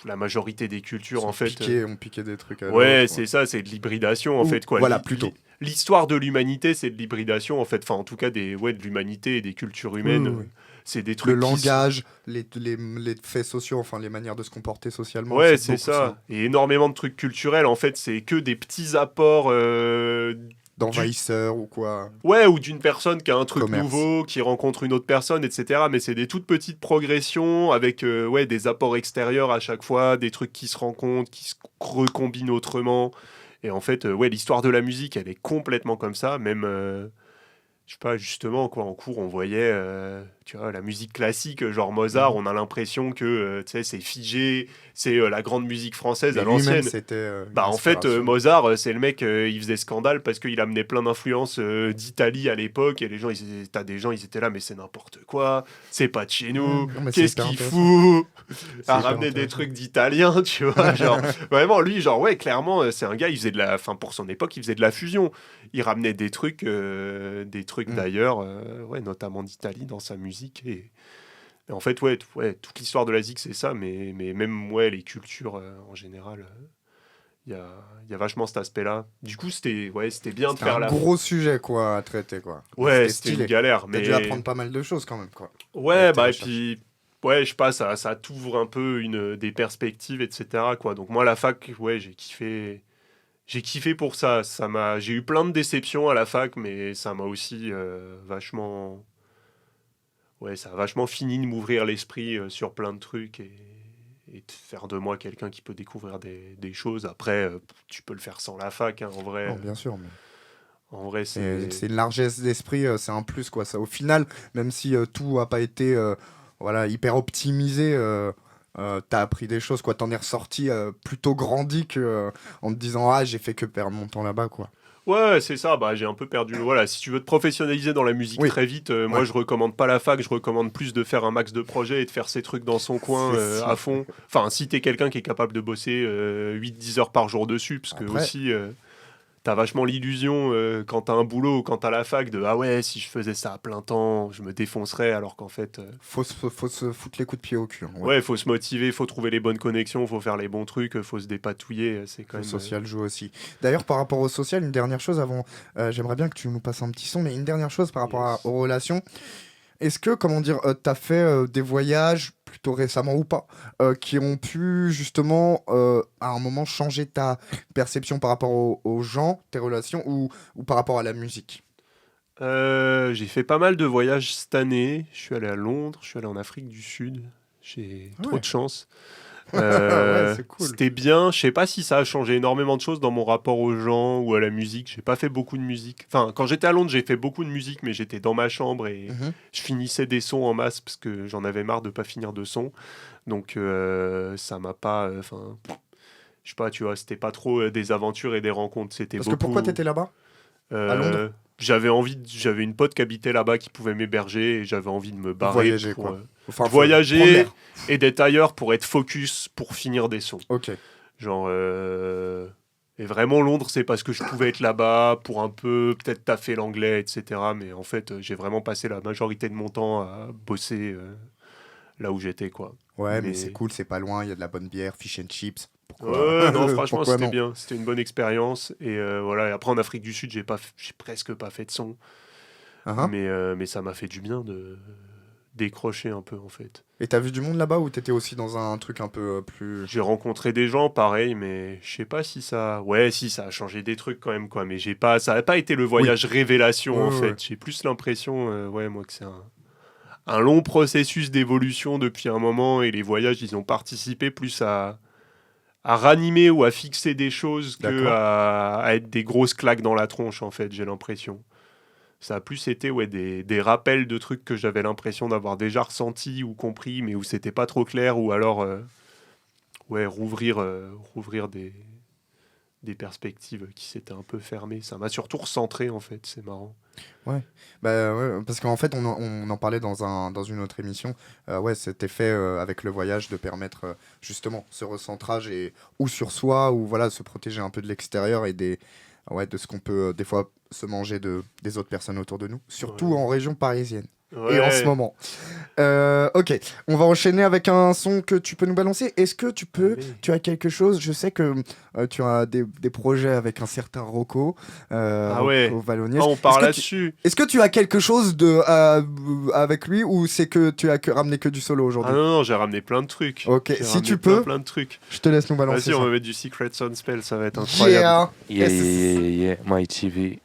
[SPEAKER 2] la majorité des cultures en fait.
[SPEAKER 1] On piquait des trucs à
[SPEAKER 2] ouais,
[SPEAKER 1] l'autre,
[SPEAKER 2] c'est ça, c'est de l'hybridation en fait, quoi.
[SPEAKER 1] Voilà, plutôt.
[SPEAKER 2] L'histoire de l'humanité, c'est de l'hybridation en fait. Enfin, en tout cas, de l'humanité et des cultures humaines.
[SPEAKER 1] Oui.
[SPEAKER 2] C'est des trucs.
[SPEAKER 1] Le langage, les faits sociaux, enfin les manières de se comporter socialement.
[SPEAKER 2] Ouais, c'est ça. Et énormément de trucs culturels, en fait, c'est que des petits apports.
[SPEAKER 1] D'envahisseurs ou quoi.
[SPEAKER 2] Ouais, ou d'une personne qui a un truc nouveau, qui rencontre une autre personne, etc. Mais c'est des toutes petites progressions avec des apports extérieurs à chaque fois, des trucs qui se rencontrent, qui se recombinent autrement. Et en fait, l'histoire de la musique, elle est complètement comme ça. Même, je sais pas, justement, quoi, en cours, on voyait, tu vois, la musique classique, genre Mozart, on a l'impression que, tu sais, c'est figé, c'est la grande musique française à l'ancienne. Bah, en fait, Mozart, c'est le mec, il faisait scandale parce qu'il amenait plein d'influences d'Italie à l'époque, et les gens, t'as des gens, ils étaient là, mais c'est n'importe quoi, c'est pas de chez nous, qu'est-ce qu'il fout à ramener des trucs d'Italien, tu vois, genre, vraiment, lui, genre, ouais, clairement, c'est un gars, il faisait enfin, pour son époque, il faisait de la fusion. Il ramenait des trucs d'ailleurs, notamment d'Italie dans sa musique. Et en fait, toute l'histoire de la zik, c'est ça, mais même les cultures en général, il y a vachement cet aspect-là. Du coup, c'était bien de faire
[SPEAKER 1] un gros sujet quoi, à traiter, quoi.
[SPEAKER 2] Ouais, c'était une galère.
[SPEAKER 1] T'as dû apprendre pas mal de choses quand même, quoi.
[SPEAKER 2] Ouais, bah, et puis... Ouais, je sais pas, ça t'ouvre un peu des perspectives, etc., quoi. Donc moi, la fac, j'ai kiffé... J'ai kiffé pour ça. J'ai eu plein de déceptions à la fac, mais ça m'a aussi vachement... Ouais, ça a vachement fini de m'ouvrir l'esprit sur plein de trucs et de faire de moi quelqu'un qui peut découvrir des choses. Après, tu peux le faire sans la fac, en vrai.
[SPEAKER 1] Non, bien sûr, mais...
[SPEAKER 2] En vrai, c'est
[SPEAKER 1] une largesse d'esprit, c'est un plus, quoi. Ça, au final, même si tout n'a pas été hyper optimisé... t'as appris des choses, quoi. T'en es ressorti plutôt grandi que en te disant j'ai fait que perdre mon temps là-bas, quoi.
[SPEAKER 2] Ouais, c'est ça. Bah, j'ai un peu perdu. Voilà, si tu veux te professionnaliser dans la musique très vite, moi je recommande pas la fac. Je recommande plus de faire un max de projets et de faire ses trucs dans son coin à fond. Enfin, si t'es quelqu'un qui est capable de bosser 8-10 heures par jour dessus, parce que aussi t'as vachement l'illusion quand t'as un boulot ou quand t'as la fac de si je faisais ça à plein temps, je me défoncerais, alors qu'en fait...
[SPEAKER 1] Faut se foutre les coups de pied au cul.
[SPEAKER 2] Ouais, faut se motiver, faut trouver les bonnes connexions, faut faire les bons trucs, faut se dépatouiller, c'est quand même...
[SPEAKER 1] Le social joue aussi. D'ailleurs, par rapport au social, une dernière chose avant... j'aimerais bien que tu nous passes un petit son, mais une dernière chose par rapport aux relations. Est-ce que, t'as fait des voyages, plutôt récemment ou pas, qui ont pu justement, à un moment, changer ta perception par rapport aux gens, tes relations, ou par rapport à la musique ?
[SPEAKER 2] J'ai fait pas mal de voyages cette année. Je suis allé à Londres, je suis allé en Afrique du Sud. J'ai trop de chance.
[SPEAKER 1] Ouais, c'est cool.
[SPEAKER 2] C'était bien. Je sais pas si ça a changé énormément de choses dans mon rapport aux gens ou à la musique. J'ai pas fait beaucoup de musique. Enfin, quand j'étais à Londres, j'ai fait beaucoup de musique, mais j'étais dans ma chambre et
[SPEAKER 1] Mhm.
[SPEAKER 2] je finissais des sons en masse parce que j'en avais marre de pas finir de sons. Donc ça m'a pas. Enfin, je sais pas, tu vois, c'était pas trop des aventures et des rencontres. C'était
[SPEAKER 1] Parce que
[SPEAKER 2] beaucoup.
[SPEAKER 1] pourquoi t'étais là-bas? À Londres?
[SPEAKER 2] J'avais une pote qui habitait là-bas qui pouvait m'héberger et j'avais envie de me barrer
[SPEAKER 1] Voyager,
[SPEAKER 2] pour
[SPEAKER 1] quoi. Enfin,
[SPEAKER 2] de
[SPEAKER 1] prendre
[SPEAKER 2] voyager
[SPEAKER 1] l'air.
[SPEAKER 2] et d'être ailleurs pour être focus pour finir des sons.
[SPEAKER 1] Ok.
[SPEAKER 2] Genre et vraiment Londres c'est parce que je pouvais être là-bas pour un peu peut-être taffer l'anglais etc. Mais en fait j'ai vraiment passé la majorité de mon temps à bosser là où j'étais quoi.
[SPEAKER 1] Ouais, mais
[SPEAKER 2] Mais
[SPEAKER 1] c'est cool, c'est pas loin, il y a de la bonne bière, fish and chips.
[SPEAKER 2] ouais, non, franchement,
[SPEAKER 1] Pourquoi
[SPEAKER 2] c'était
[SPEAKER 1] non?
[SPEAKER 2] bien. C'était une bonne expérience. Et voilà. Et après, en Afrique du Sud, j'ai presque pas fait de son.
[SPEAKER 1] Hein.
[SPEAKER 2] Mais ça m'a fait du bien de décrocher un peu, en fait.
[SPEAKER 1] Et t'as vu du monde là-bas ou t'étais aussi dans un truc un peu plus...
[SPEAKER 2] J'ai rencontré des gens, pareil, mais je sais pas si ça. Ouais, si, ça a changé des trucs quand même, quoi. Mais j'ai pas. Ça n'a pas été le voyage révélation,
[SPEAKER 1] Oui,
[SPEAKER 2] en
[SPEAKER 1] oui,
[SPEAKER 2] fait.
[SPEAKER 1] oui.
[SPEAKER 2] J'ai plus l'impression, ouais, moi, que c'est un long processus d'évolution depuis un moment. Et les voyages, ils ont participé plus à ranimer ou à fixer des choses que
[SPEAKER 1] D'accord.
[SPEAKER 2] à être des grosses claques dans la tronche, en fait, j'ai l'impression. Ça a plus été ouais, des rappels de trucs que j'avais l'impression d'avoir déjà ressenti ou compris, mais où c'était pas trop clair, ou alors ouais, rouvrir des perspectives qui s'étaient un peu fermées. Ça m'a surtout recentré, en fait, c'est marrant.
[SPEAKER 1] Ouais. Bah, ouais, parce qu'en fait, on en parlait dans une autre émission. Ouais, cet effet avec le voyage de permettre justement ce recentrage et ou sur soi ou voilà se protéger un peu de l'extérieur et ouais, de ce qu'on peut des fois se manger des autres personnes autour de nous, surtout
[SPEAKER 2] Ouais.
[SPEAKER 1] en région parisienne. Et en ce
[SPEAKER 2] Ouais.
[SPEAKER 1] moment. Ok, on va enchaîner avec un son que tu peux nous balancer. Est-ce que
[SPEAKER 2] Allez.
[SPEAKER 1] tu as quelque chose? Je sais que tu as des projets avec un certain Rocco,
[SPEAKER 2] Ah
[SPEAKER 1] Rocco
[SPEAKER 2] ouais.
[SPEAKER 1] Valognes.
[SPEAKER 2] Ah, on part là-dessus.
[SPEAKER 1] Est-ce que tu as quelque chose avec lui ou c'est que tu as ramené que du solo
[SPEAKER 2] Ah
[SPEAKER 1] aujourd'hui?
[SPEAKER 2] non, non, j'ai ramené plein de trucs.
[SPEAKER 1] Ok,
[SPEAKER 2] J'ai
[SPEAKER 1] si
[SPEAKER 2] ramené
[SPEAKER 1] tu
[SPEAKER 2] plein,
[SPEAKER 1] peux,
[SPEAKER 2] plein de trucs.
[SPEAKER 1] je te laisse nous balancer
[SPEAKER 2] Vas-y, on
[SPEAKER 1] ça.
[SPEAKER 2] va mettre du Secret Sun Spell, ça va être incroyable.
[SPEAKER 1] Yeah!
[SPEAKER 3] Yeah,
[SPEAKER 1] Yes.
[SPEAKER 3] yeah, yeah, yeah, My TV.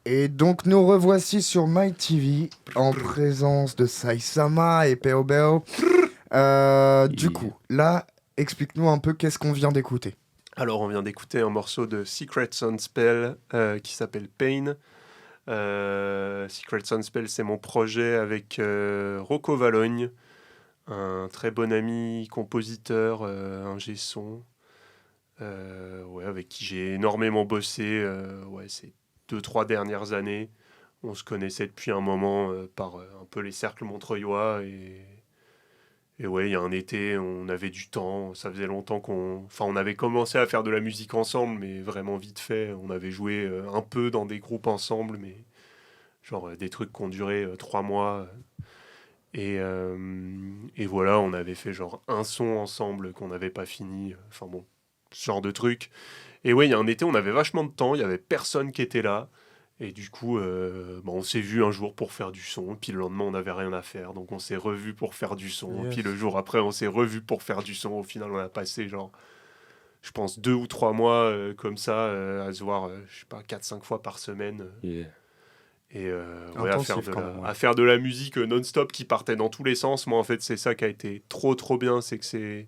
[SPEAKER 1] Et donc nous revoici sur MyTV en présence de Saisama et Peobeo. Du coup, là, explique-nous un peu qu'est-ce qu'on vient d'écouter.
[SPEAKER 2] Alors, on vient d'écouter un morceau de Secret Sunspell qui s'appelle Pain. Secret Sunspell, c'est mon projet avec Rocco Valogne, un très bon ami, compositeur, ingé son, avec qui j'ai énormément bossé ces 2-3 dernières années. On se connaissait depuis un moment par un peu les cercles montreuillois et ouais, il y a un été, on avait du temps, ça faisait longtemps on avait commencé à faire de la musique ensemble, mais vraiment vite fait. On avait joué un peu dans des groupes ensemble, mais genre des trucs qui ont duré 3 mois. Et voilà, on avait fait genre un son ensemble qu'on n'avait pas fini. Enfin bon, ce genre de truc. Et ouais, il y a un été, on avait vachement de temps, il y avait personne qui était là. Et du coup, on s'est vu un jour pour faire du son, puis le lendemain, on n'avait rien à faire, donc on s'est revu pour faire du son,
[SPEAKER 1] Yes.
[SPEAKER 2] puis le jour après, on s'est revu pour faire du son. Au final, on a passé genre, je pense, 2 ou 3 mois comme ça, à se voir, je sais pas, 4-5 fois par semaine. Et
[SPEAKER 1] Intensif quand même, ouais.
[SPEAKER 2] à faire de la musique non-stop qui partait dans tous les sens. Moi, en fait, c'est ça qui a été trop, trop bien. C'est que c'est,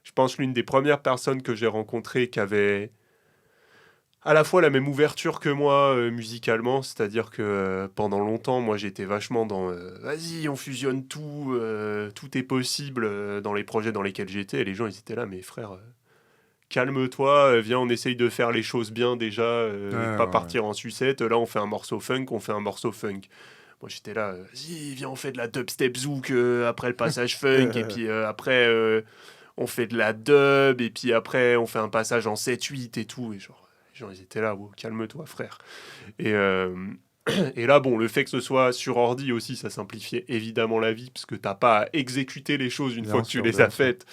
[SPEAKER 2] je pense, l'une des premières personnes que j'ai rencontrées qui avait à la fois la même ouverture que moi musicalement. C'est-à-dire que pendant longtemps, moi, j'étais vachement dans vas-y, on fusionne tout, tout est possible dans les projets dans lesquels j'étais. Et les gens, ils étaient là, mais frère, calme-toi, viens, on essaye de faire les choses bien déjà, pas partir en sucette. Là, on fait un morceau funk, on fait un morceau funk. Moi, j'étais là, vas-y, viens, on fait de la dubstep zouk après le passage funk, et puis après, on fait de la dub, et puis après, on fait un passage en 7-8 et tout. Et genre, les gens, ils étaient là, wow, calme-toi, frère. Et, et là, bon, le fait que ce soit sur ordi aussi, ça simplifiait évidemment la vie, parce que t'as pas à exécuter les choses une
[SPEAKER 1] Bien
[SPEAKER 2] fois que
[SPEAKER 1] sûr,
[SPEAKER 2] tu les
[SPEAKER 1] bien
[SPEAKER 2] as
[SPEAKER 1] sûr.
[SPEAKER 2] faites.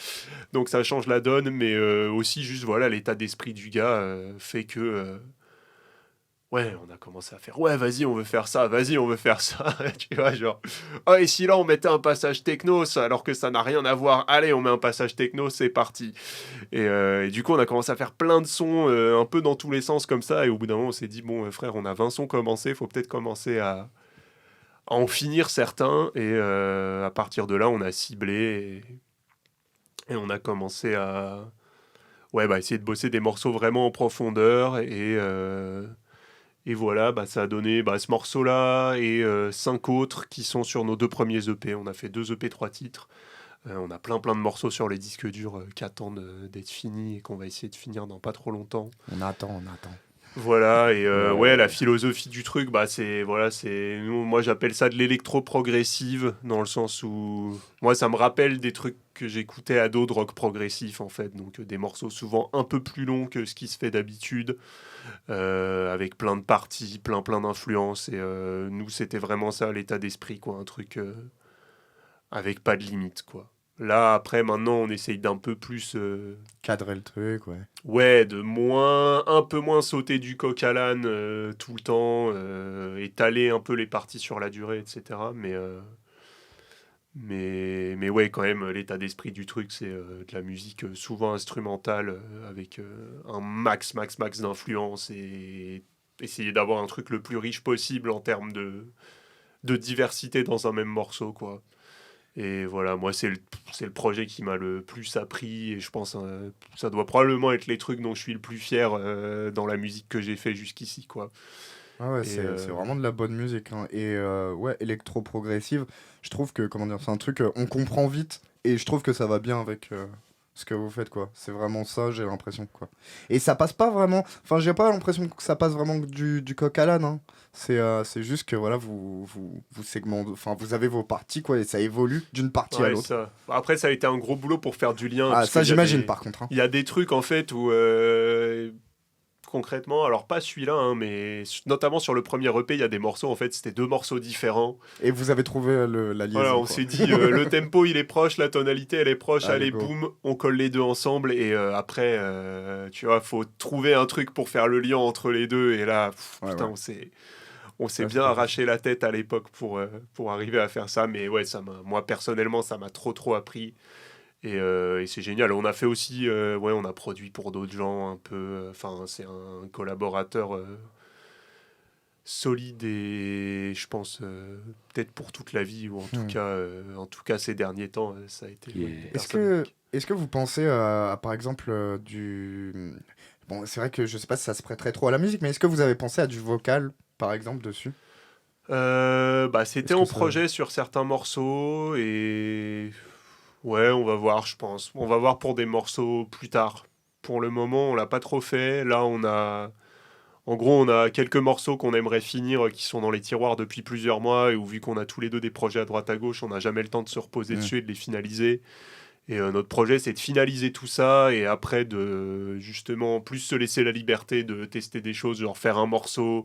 [SPEAKER 2] Donc ça change la donne, mais aussi juste, voilà, l'état d'esprit du gars fait que... ouais, on a commencé à faire, ouais, vas-y, on veut faire ça, vas-y, on veut faire ça, tu vois, genre, oh, et si là, on mettait un passage techno, alors que ça n'a rien à voir, allez, on met un passage techno, c'est parti. Et du coup, on a commencé à faire plein de sons, un peu dans tous les sens comme ça, et au bout d'un moment, on s'est dit, bon, frère, on a 20 sons commencés, faut peut-être commencer à en finir certains, et à partir de là, on a ciblé, et on a commencé à essayer de bosser des morceaux vraiment en profondeur, et voilà, ça a donné ce morceau-là et 5 autres qui sont sur nos 2 premiers EP. On a fait 2 EP, 3 titres. On a plein de morceaux sur les disques durs qui attendent d'être finis et qu'on va essayer de finir dans pas trop longtemps.
[SPEAKER 1] On attend.
[SPEAKER 2] Voilà, et la philosophie du truc, moi j'appelle ça de l'électro-progressive, dans le sens où, moi ça me rappelle des trucs que j'écoutais à dos de rock progressif en fait, donc des morceaux souvent un peu plus longs que ce qui se fait d'habitude, avec plein de parties, plein d'influences, et nous c'était vraiment ça l'état d'esprit, quoi, un truc avec pas de limite, quoi. Là, après, maintenant, on essaye d'un peu plus...
[SPEAKER 1] Cadrer le truc, ouais.
[SPEAKER 2] ouais, un peu moins sauter du coq à l'âne tout le temps, étaler un peu les parties sur la durée, etc. Mais ouais, quand même, l'état d'esprit du truc, c'est de la musique souvent instrumentale, avec un max d'influence, et essayer d'avoir un truc le plus riche possible en termes de diversité dans un même morceau, quoi. Et voilà, moi, c'est le projet qui m'a le plus appris, et je pense ça doit probablement être les trucs dont je suis le plus fier dans la musique que j'ai fait jusqu'ici, quoi.
[SPEAKER 1] Ah ouais,
[SPEAKER 2] Et,
[SPEAKER 1] c'est vraiment de la bonne musique, hein. Et ouais, électro-progressive, je trouve que, comment dire, c'est un truc, on comprend vite, et je trouve que ça va bien avec ce que vous faites, quoi. C'est vraiment ça, j'ai l'impression, quoi. Et ça passe pas vraiment, enfin, j'ai pas l'impression que ça passe vraiment du coq à l'âne, hein. C'est juste que, voilà, vous segmentez, enfin, vous avez vos parties, quoi, et ça évolue d'une partie à
[SPEAKER 2] ouais,
[SPEAKER 1] l'autre.
[SPEAKER 2] ça. Après, ça a été un gros boulot pour faire du lien,
[SPEAKER 1] Ah,
[SPEAKER 2] parce
[SPEAKER 1] ça,
[SPEAKER 2] qu'il y a
[SPEAKER 1] j'imagine,
[SPEAKER 2] des,
[SPEAKER 1] par contre, hein.
[SPEAKER 2] il y a des trucs, en fait, où... concrètement, alors pas celui-là, hein, mais notamment sur le premier EP, il y a des morceaux, en fait, c'était 2 morceaux différents.
[SPEAKER 1] Et vous avez trouvé la
[SPEAKER 2] Voilà,
[SPEAKER 1] liaison,
[SPEAKER 2] on
[SPEAKER 1] quoi.
[SPEAKER 2] s'est dit, le tempo il est proche, la tonalité elle est proche,
[SPEAKER 1] Allez,
[SPEAKER 2] allez
[SPEAKER 1] go.
[SPEAKER 2] boum, on colle les deux ensemble, et après, tu vois, faut trouver un truc pour faire le lien entre les deux, et là,
[SPEAKER 1] Ouais,
[SPEAKER 2] putain,
[SPEAKER 1] ouais.
[SPEAKER 2] on s'est
[SPEAKER 1] Ouais, c'est
[SPEAKER 2] bien
[SPEAKER 1] pas
[SPEAKER 2] arraché la tête à l'époque pour arriver à faire ça, mais ouais, moi personnellement, ça m'a trop appris, et c'est génial. On a fait aussi, on a produit pour d'autres gens un peu, enfin, c'est un collaborateur solide et je pense peut-être pour toute la vie ou en tout cas ces derniers temps ça a été
[SPEAKER 1] Est-ce que vous pensez à, par exemple, du... Bon, c'est vrai que je sais pas si ça se prêterait trop à la musique, mais est-ce que vous avez pensé à du vocal, par exemple, dessus?
[SPEAKER 2] C'était
[SPEAKER 1] Est-ce que
[SPEAKER 2] en
[SPEAKER 1] ça...
[SPEAKER 2] projet sur certains morceaux et ouais on va voir je pense on va voir pour des morceaux plus tard pour le moment on l'a pas trop fait là en gros on a quelques morceaux qu'on aimerait finir qui sont dans les tiroirs depuis plusieurs mois et où vu qu'on a tous les deux des projets à droite à gauche on n'a jamais le temps de se reposer dessus et de les finaliser. Et notre projet, c'est de finaliser tout ça et après de justement plus se laisser la liberté de tester des choses, genre faire un morceau,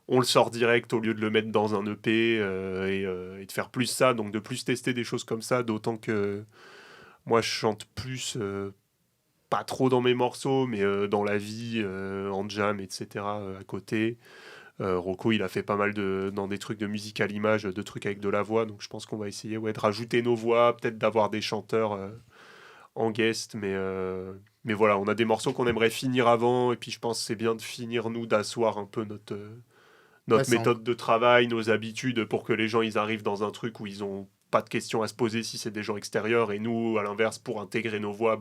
[SPEAKER 2] on le sort direct au lieu de le mettre dans un EP et de faire plus ça, donc de plus tester des choses comme ça, d'autant que moi je chante plus, pas trop dans mes morceaux, mais dans la vie, en jam, etc. À côté. Rocco, il a fait pas mal dans des trucs de musique à l'image, de trucs avec de la voix, donc je pense qu'on va essayer de rajouter nos voix, peut-être d'avoir des chanteurs en guest, mais voilà, on a des morceaux qu'on aimerait finir avant, et puis je pense que c'est bien de finir, nous, d'asseoir un peu
[SPEAKER 1] Ouais,
[SPEAKER 2] notre méthode de travail, nos habitudes, pour que les gens, ils arrivent dans un truc où ils ont pas de questions à se poser si c'est des gens extérieurs, et nous, à l'inverse, pour intégrer nos voix,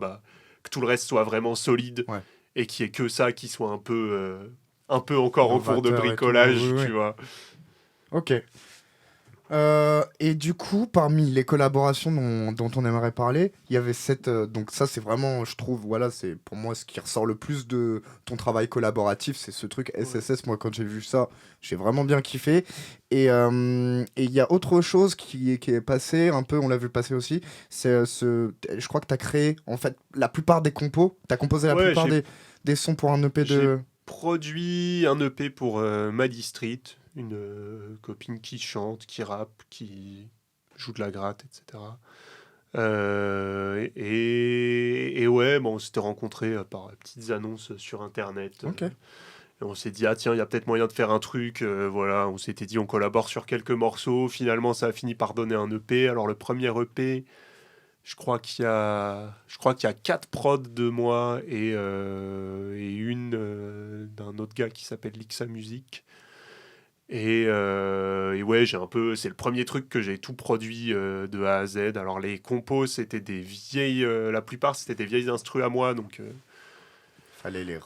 [SPEAKER 2] que tout le reste soit vraiment solide,
[SPEAKER 1] Ouais.
[SPEAKER 2] et qu'il y ait que ça qui soit un peu encore en cours de
[SPEAKER 1] Novateur et tout,
[SPEAKER 2] bricolage,
[SPEAKER 1] oui,
[SPEAKER 2] tu
[SPEAKER 1] oui.
[SPEAKER 2] vois.
[SPEAKER 1] Ok. Et du coup, parmi les collaborations dont on aimerait parler, il y avait cette... donc ça, c'est vraiment, je trouve, voilà, c'est pour moi ce qui ressort le plus de ton travail collaboratif, c'est ce truc SSS. Moi, quand j'ai vu ça, j'ai vraiment bien kiffé. Et il y a autre chose qui est passé, un peu, on l'a vu passer aussi, c'est je crois que tu as créé, en fait, la plupart des compos, tu as composé la
[SPEAKER 2] Ouais,
[SPEAKER 1] plupart des sons pour un EP
[SPEAKER 2] j'ai
[SPEAKER 1] de...
[SPEAKER 2] produit un EP pour Maddie Street, une copine qui chante, qui rappe, qui joue de la gratte, etc. Et ouais, bon, on s'était rencontrés par petites annonces sur Internet.
[SPEAKER 1] Ok.
[SPEAKER 2] Et on s'est dit, ah tiens, il y a peut-être moyen de faire un truc. Voilà, on s'était dit, on collabore sur quelques morceaux. Finalement, ça a fini par donner un EP. Alors, le premier EP, je crois qu'il y a 4 prods de moi et une d'un autre gars qui s'appelle Lixa Music. Et ouais, c'est le premier truc que j'ai tout produit de A à Z. Alors les compos, c'était des vieilles, la plupart c'était des vieilles instrus à moi, donc
[SPEAKER 1] Fallait les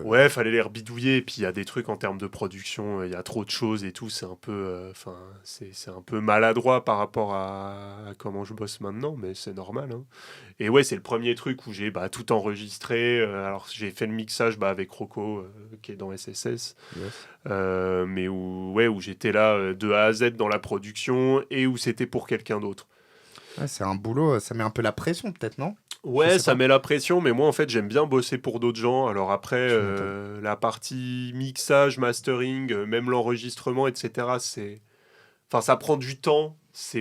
[SPEAKER 2] ouais, fallait les rebidouiller. Et puis il y a des trucs en termes de production, il y a trop de choses et tout. C'est un peu, enfin, c'est un peu maladroit par rapport à comment je bosse maintenant, mais c'est normal, hein. Et ouais, c'est le premier truc où j'ai tout enregistré. Alors j'ai fait le mixage avec Rocco, qui est dans SSS,
[SPEAKER 1] Yes.
[SPEAKER 2] mais où j'étais là de A à Z dans la production et où c'était pour quelqu'un d'autre.
[SPEAKER 1] Ouais, c'est un boulot, ça met un peu la pression peut-être, non? Je
[SPEAKER 2] Ouais,
[SPEAKER 1] sais
[SPEAKER 2] ça
[SPEAKER 1] pas.
[SPEAKER 2] met la pression, mais moi en fait j'aime bien bosser pour d'autres gens. Alors après,
[SPEAKER 1] Tu m'étonnes.
[SPEAKER 2] la partie mixage, mastering, même l'enregistrement, etc. Enfin, ça prend du temps. Ça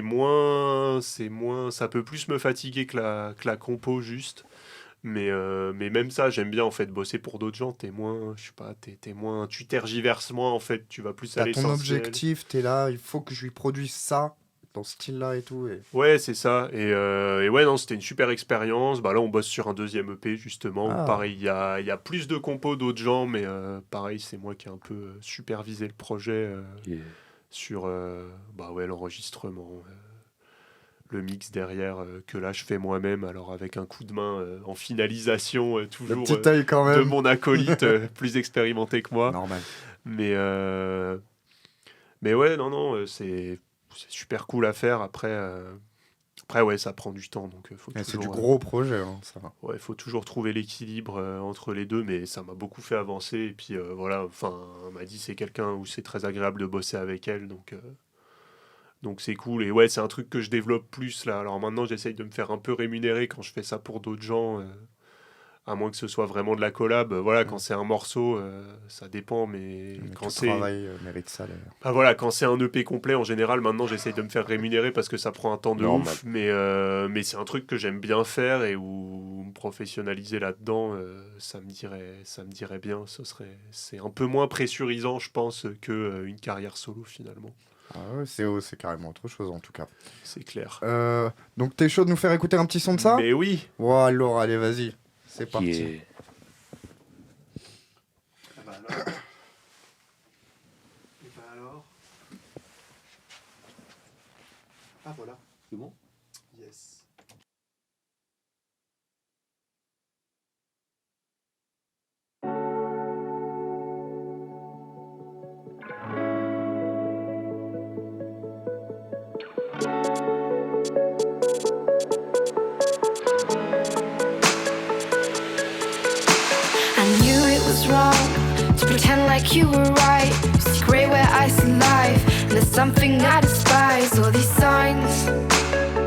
[SPEAKER 2] peut plus me fatiguer que la compo juste. Mais même ça, j'aime bien en fait bosser pour d'autres gens. T'es moins, je sais pas, t'es moins, tu tergiverses moins en fait. Tu vas plus à
[SPEAKER 1] T'as ton
[SPEAKER 2] l'essentiel.
[SPEAKER 1] objectif, t'es là, il faut que je lui produise ça, dans ce style-là et tout.
[SPEAKER 2] Ouais, c'est ça. Et ouais, non, c'était une super expérience. Là, on bosse sur un deuxième EP, justement, où
[SPEAKER 1] Ah,
[SPEAKER 2] pareil, il y a plus de compos d'autres gens, mais pareil, c'est moi qui ai un peu supervisé le projet
[SPEAKER 3] Yeah.
[SPEAKER 2] sur ouais, l'enregistrement, le mix derrière, que là, je fais moi-même, alors avec un coup de main en finalisation,
[SPEAKER 1] le
[SPEAKER 2] toujours
[SPEAKER 1] petit œil quand
[SPEAKER 2] de
[SPEAKER 1] même.
[SPEAKER 2] mon acolyte plus expérimenté que moi.
[SPEAKER 1] Normal.
[SPEAKER 2] Mais, mais ouais, non, non, c'est super cool à faire. Après, ouais, ça prend du temps, donc
[SPEAKER 1] C'est du gros projet, hein, ça va.
[SPEAKER 2] faut toujours trouver l'équilibre entre les deux, mais ça m'a beaucoup fait avancer. Et puis voilà, enfin, on m'a dit c'est quelqu'un où c'est très agréable de bosser avec elle, donc c'est cool. Et ouais, c'est un truc que je développe plus là. Alors maintenant, j'essaye de me faire un peu rémunérer quand je fais ça pour d'autres gens, à moins que ce soit vraiment de la collab. Voilà, quand
[SPEAKER 1] Mm.
[SPEAKER 2] c'est un morceau, ça dépend, mais
[SPEAKER 1] Mais
[SPEAKER 2] quand
[SPEAKER 1] tout
[SPEAKER 2] c'est
[SPEAKER 1] travail mérite salaire.
[SPEAKER 2] voilà, quand c'est un EP complet, en général, maintenant, j'essaye de me faire rémunérer parce que ça prend un temps de
[SPEAKER 3] Normal.
[SPEAKER 2] ouf. Mais c'est un truc que j'aime bien faire et où me professionnaliser là-dedans, ça me dirait bien. C'est un peu moins pressurisant, je pense, que une carrière solo, finalement.
[SPEAKER 1] Ah ouais, c'est carrément autre chose en tout cas.
[SPEAKER 2] C'est clair.
[SPEAKER 1] Donc t'es chaud de nous faire écouter un petit son de ça?
[SPEAKER 2] Mais oui,
[SPEAKER 1] Ouais, alors allez, vas-y. C'est parti.
[SPEAKER 3] Yeah.
[SPEAKER 4] was wrong to pretend like you were right. You see grey where I see life, and there's something I despise. All these signs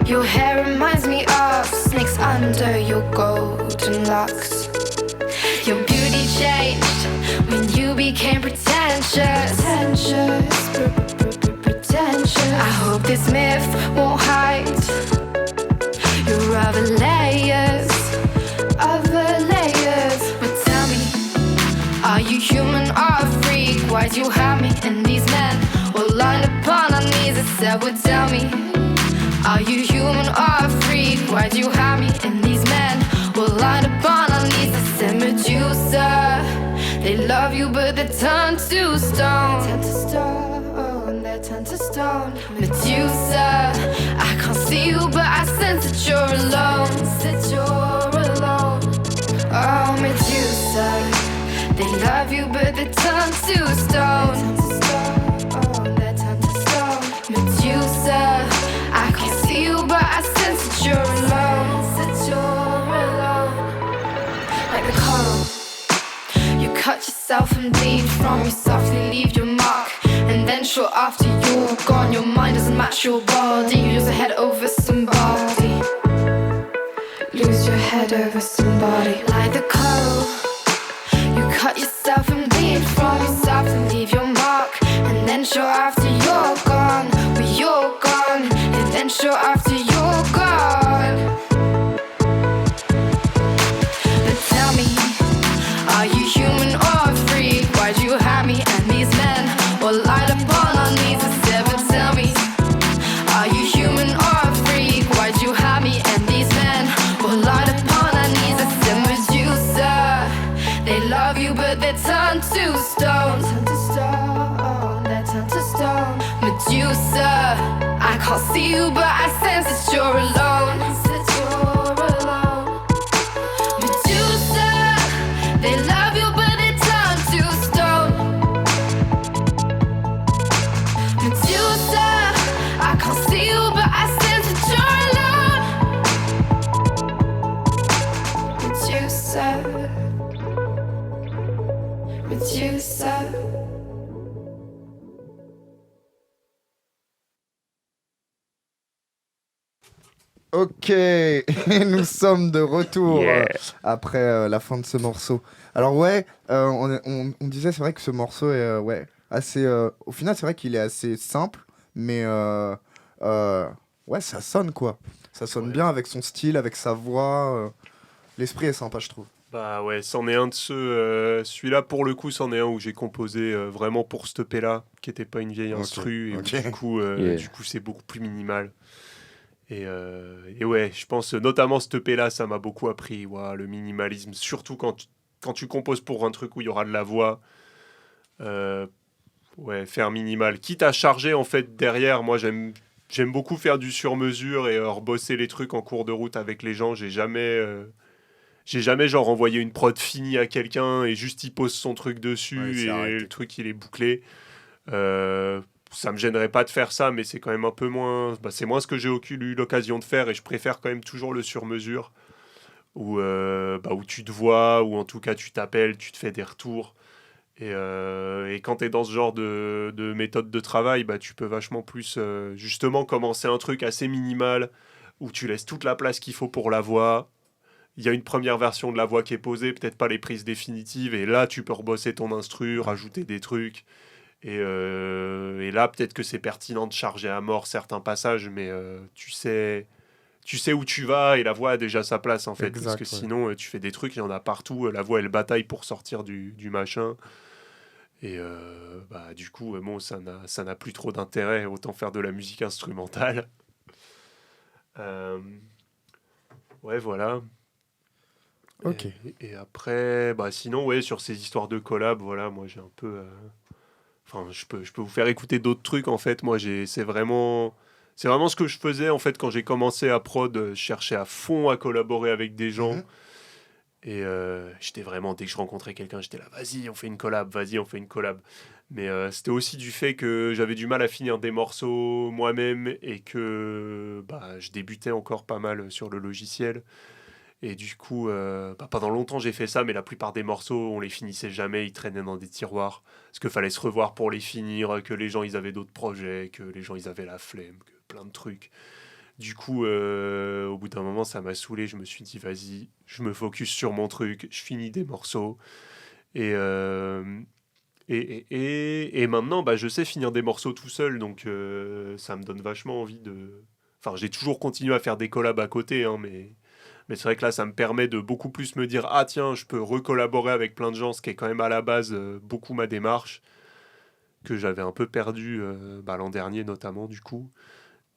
[SPEAKER 4] your hair reminds me of snakes under your golden locks. Your beauty changed when you became pretentious. Pretentious. I hope this myth won't hide your other layers. But tell me, are you human or a freak? Why do you have me and these men all lined upon our knees? I said, well, tell me, are you human or a freak? Why do you have me and these men all lined upon our knees? I said, Medusa, they love you but they turn to stone. They turn to stone. Medusa, I can't see you but I sense that you're alone. Oh, Medusa, they love you but they turn to stone. They turn to stone. Medusa, I can't see you but I sense that you're alone. Like the coral, you cut yourself and bleed from yourself, you leave your mark. And then short after you're gone, your mind doesn't match your body. You lose your head over somebody. Lose your head over somebody. Like the coral, you cut yourself and bleed from yourself and leave your mark. And then short after you're gone, well you're gone. And then short after you're gone. But tell me, are you human or a freak? Why'd you have me and these men all light up on our knees? I said, but tell me, are you human or a freak? Why'd you have me and these men all light upon our knees? I said, Medusa, they love you but they turn to stone. They turn to stone. Medusa, I can't see you but I sense that you're alone. Medusa, they love you but they turn to stone. Medusa, I can't see you but I sense that you're alone. Medusa.
[SPEAKER 1] Ok, et nous sommes de retour
[SPEAKER 3] Yeah.
[SPEAKER 1] après la fin de ce morceau. Alors ouais, on disait c'est vrai que ce morceau est ouais, assez... au final c'est vrai qu'il est assez simple, mais ouais ça sonne quoi. Ça sonne
[SPEAKER 2] Ouais.
[SPEAKER 1] bien avec son style, avec sa voix. L'esprit est sympa je trouve.
[SPEAKER 2] Bah ouais, c'en est un de ceux. Celui-là, pour le coup, c'en est un où j'ai composé vraiment pour cette EP-là, qui était pas une vieille
[SPEAKER 1] Ok,
[SPEAKER 2] instru, et où,
[SPEAKER 1] ok.
[SPEAKER 3] Yeah.
[SPEAKER 2] du coup, c'est beaucoup plus minimal. Et ouais, je pense notamment cette EP-là, ça m'a beaucoup appris, ouah, le minimalisme, surtout quand tu composes pour un truc où il y aura de la voix. Ouais, faire minimal. Quitte à charger en fait derrière, moi j'aime beaucoup faire du sur-mesure et rebosser les trucs en cours de route avec les gens. J'ai jamais genre envoyé une prod finie à quelqu'un et juste il pose son truc dessus
[SPEAKER 1] Ouais, c'est
[SPEAKER 2] et
[SPEAKER 1] arrêté.
[SPEAKER 2] le truc il est bouclé. Ça me gênerait pas de faire ça, mais c'est quand même un peu moins. Bah, c'est moins ce que j'ai eu l'occasion de faire et je préfère quand même toujours le sur-mesure où tu te vois, ou en tout cas tu t'appelles, tu te fais des retours. Et quand tu es dans ce genre de méthode de travail, bah, tu peux vachement plus justement commencer un truc assez minimal où tu laisses toute la place qu'il faut pour la voix. Il y a une première version de la voix qui est posée, peut-être pas les prises définitives, et là tu peux rebosser ton instru, rajouter des trucs. Et là, peut-être que c'est pertinent de charger à mort certains passages, mais tu sais où tu vas et la voix a déjà sa place en fait.
[SPEAKER 1] Exact,
[SPEAKER 2] Parce que
[SPEAKER 1] ouais.
[SPEAKER 2] sinon, tu fais des trucs, il y en a partout. La voix, elle bataille pour sortir du machin. Et du coup, bon, ça n'a plus trop d'intérêt. Autant faire de la musique instrumentale. Ouais, voilà.
[SPEAKER 1] Ok.
[SPEAKER 2] Et après, sinon, ouais, sur ces histoires de collab, voilà, moi j'ai un peu. Enfin, je peux vous faire écouter d'autres trucs en fait. Moi, c'est vraiment ce que je faisais en fait quand j'ai commencé à prod. Je cherchais à fond à collaborer avec des gens.
[SPEAKER 1] Mhm.
[SPEAKER 2] Et j'étais vraiment, dès que je rencontrais quelqu'un, j'étais là, vas-y, on fait une collab, vas-y, on fait une collab. Mais c'était aussi du fait que j'avais du mal à finir des morceaux moi-même et que je débutais encore pas mal sur le logiciel. Et du coup, pendant longtemps, j'ai fait ça, mais la plupart des morceaux, on les finissait jamais, ils traînaient dans des tiroirs. Parce qu'il fallait se revoir pour les finir, que les gens, ils avaient d'autres projets, que les gens, ils avaient la flemme, que plein de trucs. Du coup, au bout d'un moment, ça m'a saoulé. Je me suis dit, vas-y, je me focus sur mon truc, je finis des morceaux. Et, et maintenant, je sais finir des morceaux tout seul, donc ça me donne vachement envie de... Enfin, j'ai toujours continué à faire des collabs à côté, hein, mais c'est vrai que là, ça me permet de beaucoup plus me dire, ah tiens, je peux recollaborer avec plein de gens, ce qui est quand même à la base beaucoup ma démarche, que j'avais un peu perdu l'an dernier notamment, du coup.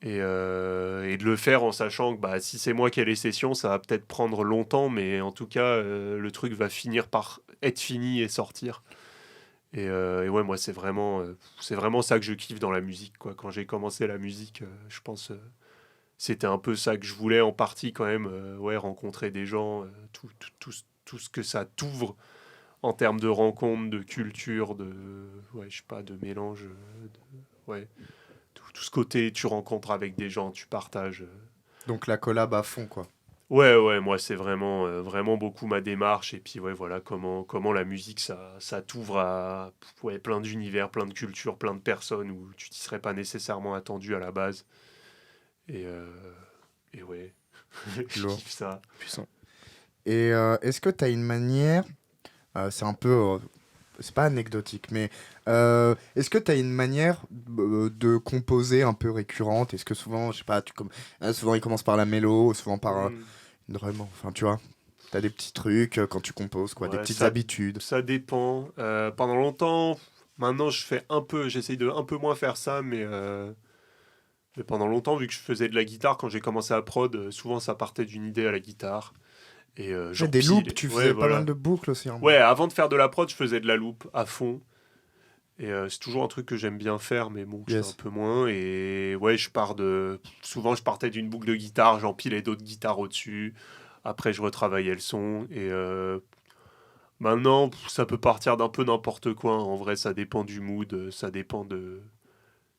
[SPEAKER 2] Et de le faire en sachant que si c'est moi qui ai les sessions, ça va peut-être prendre longtemps, mais en tout cas, le truc va finir par être fini et sortir. Et ouais, moi, c'est vraiment ça que je kiffe dans la musique, quoi. Quand j'ai commencé la musique, je pense c'était un peu ça que je voulais en partie quand même, ouais, rencontrer des gens, tout ce que ça t'ouvre en termes de rencontres, de culture, ouais, je sais pas, de mélange, ouais, tout ce côté, tu rencontres avec des gens, tu partages.
[SPEAKER 1] Donc la collab à fond, quoi.
[SPEAKER 2] Ouais, moi c'est vraiment beaucoup ma démarche et puis ouais voilà comment la musique ça t'ouvre à ouais, plein d'univers, plein de cultures, plein de personnes où tu t'y serais pas nécessairement attendu à la base et ouais je
[SPEAKER 1] Lourd.
[SPEAKER 2] kiffe ça.
[SPEAKER 3] Puissant.
[SPEAKER 1] Et est-ce que tu as une manière, c'est un peu, c'est pas anecdotique, mais est-ce que tu as une manière de composer un peu récurrente? Est-ce que souvent, je sais pas, souvent il commence par la mélo, souvent par une drum, enfin tu vois, tu as des petits trucs quand tu composes, quoi, des
[SPEAKER 2] Ouais,
[SPEAKER 1] petites habitudes.
[SPEAKER 2] ça dépend. Pendant longtemps, maintenant j'essaye de un peu moins faire ça, mais pendant longtemps, vu que je faisais de la guitare, quand j'ai commencé à prod, souvent ça partait d'une idée à la guitare. Et
[SPEAKER 1] Ouais, des loops, tu faisais pas
[SPEAKER 2] voilà.
[SPEAKER 1] mal de boucles aussi. Hein.
[SPEAKER 2] Ouais, avant de faire de la prod, je faisais de la loupe à fond. Et c'est toujours un truc que j'aime bien faire, mais bon, que je fais un peu moins. Et ouais, souvent, je partais d'une boucle de guitare, j'empilais d'autres guitares au-dessus. Après, je retravaillais le son. Et maintenant, ça peut partir d'un peu n'importe quoi. En vrai, ça dépend du mood, ça dépend de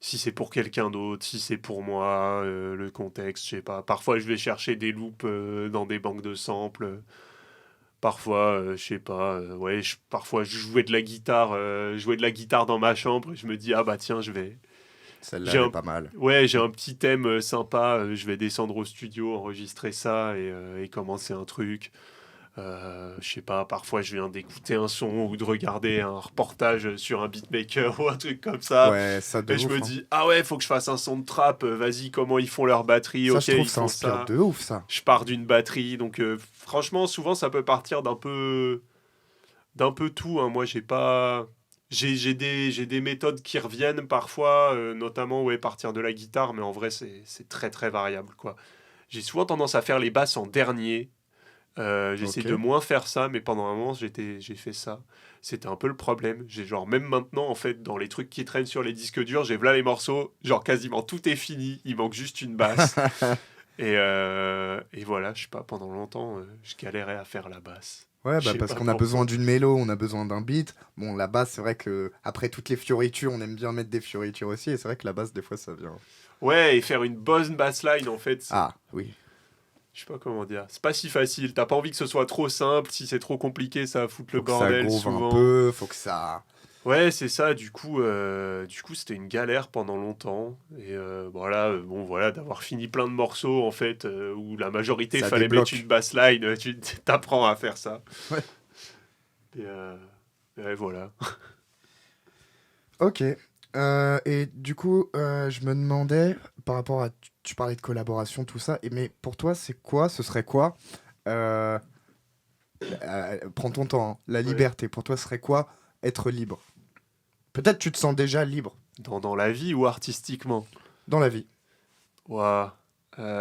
[SPEAKER 2] si c'est pour quelqu'un d'autre, si c'est pour moi, le contexte, je sais pas. Parfois, je vais chercher des loops dans des banques de samples. Parfois, je sais pas, ouais, parfois je jouais de la guitare dans ma chambre et je me dis, ah bah tiens,
[SPEAKER 1] Celle-là, elle est pas mal.
[SPEAKER 2] ouais, j'ai un petit thème sympa, je vais descendre au studio, enregistrer ça et commencer un truc. Je sais pas, parfois je viens d'écouter un son ou de regarder un reportage sur un beatmaker ou un truc comme ça.
[SPEAKER 1] Ouais, ça de
[SPEAKER 2] Et
[SPEAKER 1] ouf.
[SPEAKER 2] je me
[SPEAKER 1] Hein.
[SPEAKER 2] dis, ah ouais, faut que je fasse un son de trap, vas-y, comment ils font leur batterie,
[SPEAKER 1] Ça,
[SPEAKER 2] ok,
[SPEAKER 1] je trouve,
[SPEAKER 2] ils
[SPEAKER 1] ça
[SPEAKER 2] font
[SPEAKER 1] inspire
[SPEAKER 2] ça.
[SPEAKER 1] de ouf, ça.
[SPEAKER 2] Je pars d'une batterie, donc franchement, souvent ça peut partir d'un peu tout. Hein. Moi, j'ai des méthodes qui reviennent parfois, notamment ouais, partir de la guitare, mais en vrai, c'est très très variable, quoi. J'ai souvent tendance à faire les basses en dernier. J'essaie
[SPEAKER 1] Ok.
[SPEAKER 2] de moins faire ça, mais pendant un moment, j'ai fait ça. C'était un peu le problème. Même maintenant, en fait, dans les trucs qui traînent sur les disques durs, j'ai là les morceaux, genre quasiment tout est fini, il manque juste une basse. Et voilà, je sais pas, pendant longtemps, je galérais à faire la basse.
[SPEAKER 1] Ouais,
[SPEAKER 2] Je sais
[SPEAKER 1] parce
[SPEAKER 2] pas
[SPEAKER 1] qu'on a
[SPEAKER 2] pourquoi.
[SPEAKER 1] besoin d'une mélo, on a besoin d'un beat. Bon, la basse, c'est vrai que après toutes les fioritures, on aime bien mettre des fioritures aussi. Et c'est vrai que la basse, des fois, ça vient.
[SPEAKER 2] Ouais, et faire une bonne bassline, en fait,
[SPEAKER 1] Ah, oui.
[SPEAKER 2] je sais pas comment dire. C'est pas si facile. T'as pas envie que ce soit trop simple. Si c'est trop compliqué, ça va foutre le
[SPEAKER 1] Faut que ça
[SPEAKER 2] bordel
[SPEAKER 1] groove
[SPEAKER 2] souvent.
[SPEAKER 1] un peu, faut que ça.
[SPEAKER 2] Ouais, c'est ça. Du coup, c'était une galère pendant longtemps. Et voilà, d'avoir fini plein de morceaux, en fait, où la majorité, il
[SPEAKER 1] Ça
[SPEAKER 2] fallait
[SPEAKER 1] débloque.
[SPEAKER 2] mettre une bassline. Tu t'apprends à faire ça.
[SPEAKER 1] Ouais.
[SPEAKER 2] Et voilà.
[SPEAKER 1] Ok. Et du coup, je me demandais, par rapport à. Tu parlais de collaboration, tout ça. Mais pour toi, ce serait quoi prends ton temps, hein. La liberté, pour toi, ce serait quoi être libre? Peut-être tu te sens déjà libre
[SPEAKER 2] Dans la vie ou artistiquement?
[SPEAKER 1] dans la vie.
[SPEAKER 2] Ouah.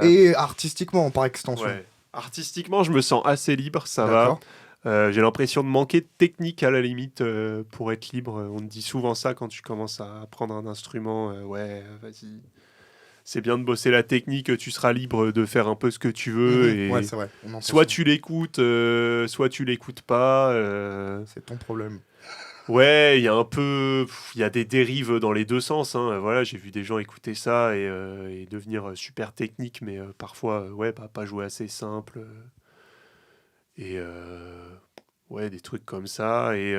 [SPEAKER 1] Et artistiquement, par extension.
[SPEAKER 2] Ouais. Artistiquement, je me sens assez libre, ça va.
[SPEAKER 1] D'accord.
[SPEAKER 2] J'ai l'impression de manquer de technique à la limite pour être libre. On te dit souvent ça quand tu commences à apprendre un instrument. Ouais, vas-y. C'est bien de bosser la technique, tu seras libre de faire un peu ce que tu veux. Et
[SPEAKER 1] Ouais, c'est vrai. On entend
[SPEAKER 2] soit
[SPEAKER 1] ça.
[SPEAKER 2] tu l'écoutes, soit tu l'écoutes pas.
[SPEAKER 1] C'est ton problème.
[SPEAKER 2] Ouais, il y a il y a des dérives dans les deux sens. Hein. Voilà, j'ai vu des gens écouter ça et devenir super technique, mais parfois, ouais, pas jouer assez simple. Et ouais, des trucs comme ça. Et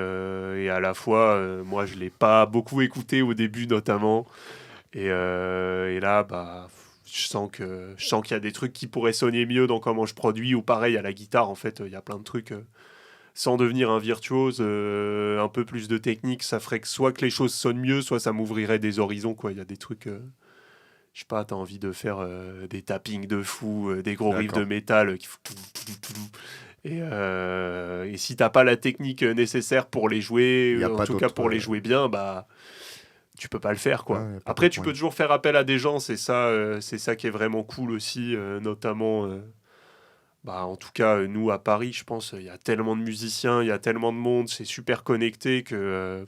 [SPEAKER 2] à la fois, moi, je l'ai pas beaucoup écouté au début, notamment. Et là, bah, je sens qu'il y a des trucs qui pourraient sonner mieux dans comment je produis. Ou pareil, à la guitare, en fait, il y a plein de trucs. Sans devenir un virtuose, un peu plus de technique, ça ferait que soit que les choses sonnent mieux, soit ça m'ouvrirait des horizons, quoi. Il y a des trucs... je sais pas, t'as envie de faire des tappings de fou, des gros riffs de métal qui font et si t'as pas la technique nécessaire pour les jouer, en tout cas pour les jouer bien, bah tu peux pas le faire, quoi.
[SPEAKER 1] Ouais,
[SPEAKER 2] Après, tu peux toujours faire appel à des gens, c'est ça qui est vraiment cool aussi, notamment. Bah, en tout cas, nous à Paris, je pense, il y a tellement de musiciens, il y a tellement de monde, c'est super connecté que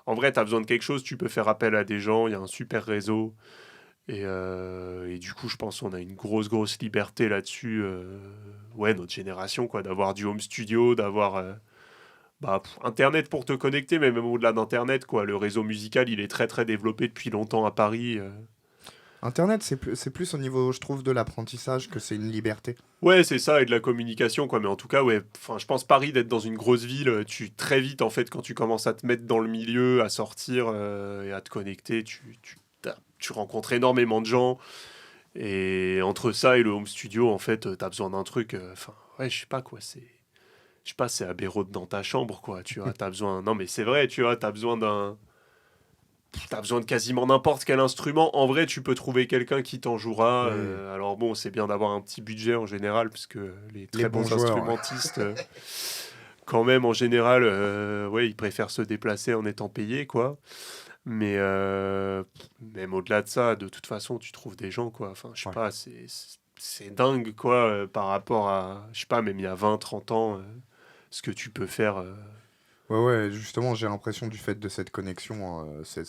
[SPEAKER 2] en vrai, t'as besoin de quelque chose, tu peux faire appel à des gens, il y a un super réseau. Et du coup, je pense qu'on a une grosse liberté là-dessus. Ouais, notre génération, quoi, d'avoir du home studio, d'avoir Internet pour te connecter, mais même au-delà d'Internet, quoi. Le réseau musical, il est très développé depuis longtemps à Paris.
[SPEAKER 1] Internet, c'est plus au niveau, je trouve, de l'apprentissage que c'est une liberté.
[SPEAKER 2] Ouais, c'est ça, et de la communication, quoi. Mais en tout cas, ouais, je pense Paris, d'être dans une grosse ville, très vite, en fait, quand tu commences à te mettre dans le milieu, à sortir et à te connecter, tu rencontres énormément de gens. Et entre ça et le home studio, en fait, t'as besoin d'un truc. Ouais, je sais pas quoi, je sais pas, c'est Abbey Road dans ta chambre, quoi. Tu vois, t'as besoin. Non, mais c'est vrai, tu vois, t'as besoin de quasiment n'importe quel instrument. En vrai, tu peux trouver quelqu'un qui t'en jouera.
[SPEAKER 1] Oui.
[SPEAKER 2] Alors bon, c'est bien d'avoir un petit budget en général, parce que les très bons
[SPEAKER 1] bons joueurs,
[SPEAKER 2] instrumentistes, quand même, en général, ouais, ils préfèrent se déplacer en étant payés, quoi. Mais même au-delà de ça, de toute façon, tu trouves des gens, quoi. Enfin, je sais pas, c'est dingue, quoi, par rapport à, je sais pas, même il y a 20 30 ans, ce que tu peux faire.
[SPEAKER 1] Ouais, justement, j'ai l'impression du fait de cette connexion, c'est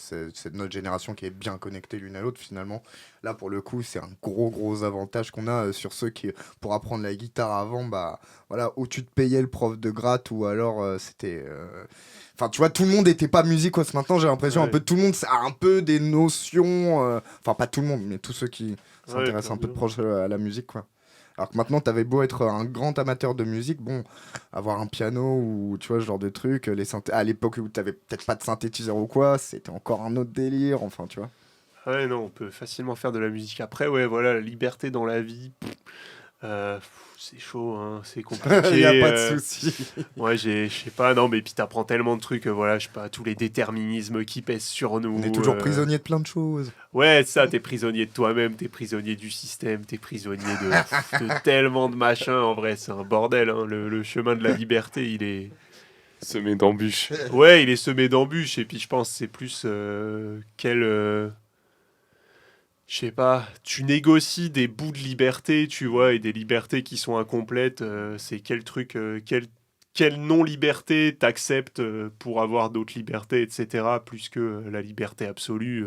[SPEAKER 1] de notre génération qui est bien connectée l'une à l'autre, finalement. Là, pour le coup, c'est un gros avantage qu'on a sur ceux qui, pour apprendre la guitare avant, bah, voilà, ou tu te payais le prof de gratte, ou alors c'était... Enfin, tu vois, tout le monde n'était pas musicos. Maintenant, j'ai l'impression un peu tout le monde a un peu des notions... Enfin, pas tout le monde, mais tous ceux qui s'intéressent un peu de proche à la musique, quoi. Alors que maintenant, t'avais beau être un grand amateur de musique, bon, avoir un piano ou tu vois, ce genre de truc, à l'époque où t'avais peut-être pas de synthétiseur ou quoi, c'était encore un autre délire, enfin, tu vois.
[SPEAKER 2] Ouais, non, on peut facilement faire de la musique. Après, ouais, voilà, la liberté dans la vie, c'est chaud, hein, c'est compliqué.
[SPEAKER 1] Y a pas de souci.
[SPEAKER 2] Ouais, je sais pas, non, mais puis t'apprends tellement de trucs, voilà, je sais pas, tous les déterminismes qui pèsent sur nous.
[SPEAKER 1] On est toujours prisonnier de plein de choses.
[SPEAKER 2] Ouais, ça, t'es prisonnier de toi-même, t'es prisonnier du système, t'es prisonnier de tellement de machins, en vrai, c'est un bordel, hein. Le chemin de la liberté, il est...
[SPEAKER 3] Semé d'embûches.
[SPEAKER 2] Ouais, il est semé d'embûches, et puis je pense que c'est plus je sais pas, tu négocies des bouts de liberté, tu vois, et des libertés qui sont incomplètes. C'est quel truc, quelle non-liberté t'acceptes pour avoir d'autres libertés, etc., plus que la liberté absolue.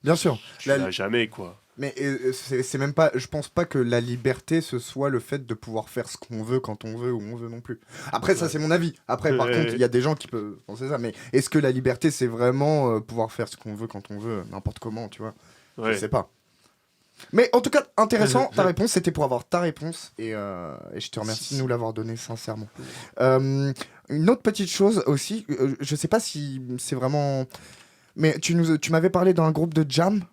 [SPEAKER 1] Bien sûr.
[SPEAKER 2] Tu l'as jamais, quoi.
[SPEAKER 1] Mais c'est même pas, je pense pas que la liberté ce soit le fait de pouvoir faire ce qu'on veut quand on veut ou on veut non plus. Après, ça c'est mon avis. Après, par contre, il y a des gens qui peuvent penser ça. Mais est-ce que la liberté c'est vraiment pouvoir faire ce qu'on veut quand on veut, n'importe comment, tu vois? Je sais pas. Mais en tout cas, intéressant, ta réponse, c'était pour avoir ta réponse. Et je te remercie de nous l'avoir donné sincèrement. Une autre petite chose aussi, je sais pas si c'est vraiment... Mais tu m'avais parlé d'un groupe de jam.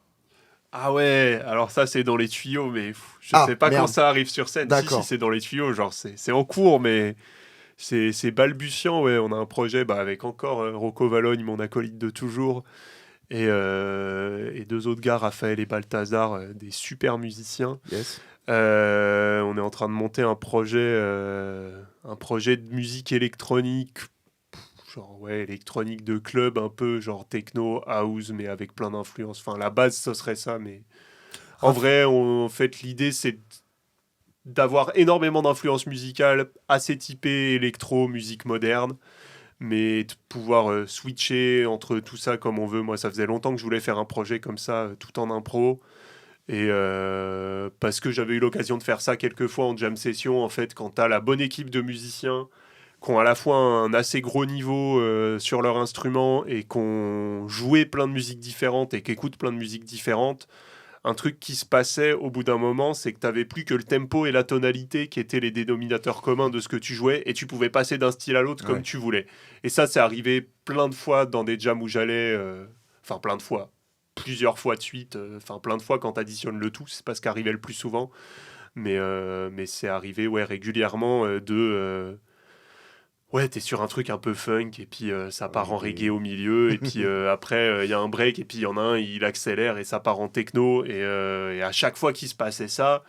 [SPEAKER 2] Ah ouais, alors ça c'est dans les tuyaux, mais je sais pas quand ça arrive sur scène. Si, c'est dans les tuyaux, genre c'est en cours, mais c'est balbutiant. Ouais, on a un projet avec encore Rocco Valogne, mon acolyte de toujours, et deux autres gars, Raphaël et Balthazar, des super musiciens.
[SPEAKER 1] Yes.
[SPEAKER 2] On est en train de monter un projet de musique électronique, genre électronique de club, un peu genre techno, house, mais avec plein d'influences. Enfin, la base, ce serait ça, mais en vrai, en fait, l'idée, c'est d'avoir énormément d'influences musicales assez typées électro, musique moderne, mais de pouvoir switcher entre tout ça comme on veut. Moi, ça faisait longtemps que je voulais faire un projet comme ça, tout en impro. Et parce que j'avais eu l'occasion de faire ça quelques fois en jam session, en fait, quand tu as la bonne équipe de musiciens qui ont à la fois un assez gros niveau sur leur instrument et qui ont joué plein de musiques différentes et qui écoutent plein de musiques différentes, un truc qui se passait au bout d'un moment, c'est que tu n'avais plus que le tempo et la tonalité qui étaient les dénominateurs communs de ce que tu jouais, et tu pouvais passer d'un style à l'autre comme tu voulais. Et ça, c'est arrivé plein de fois dans des jams où j'allais, enfin plein de fois, plusieurs fois de suite, enfin plein de fois quand tu additionnes le tout, c'est pas ce qui arrivait le plus souvent, mais c'est arrivé régulièrement ouais, t'es sur un truc un peu funk, et puis ça part en reggae au milieu, et puis après, il y a un break, et puis il y en a un, il accélère, et ça part en techno, et à chaque fois qu'il se passait ça,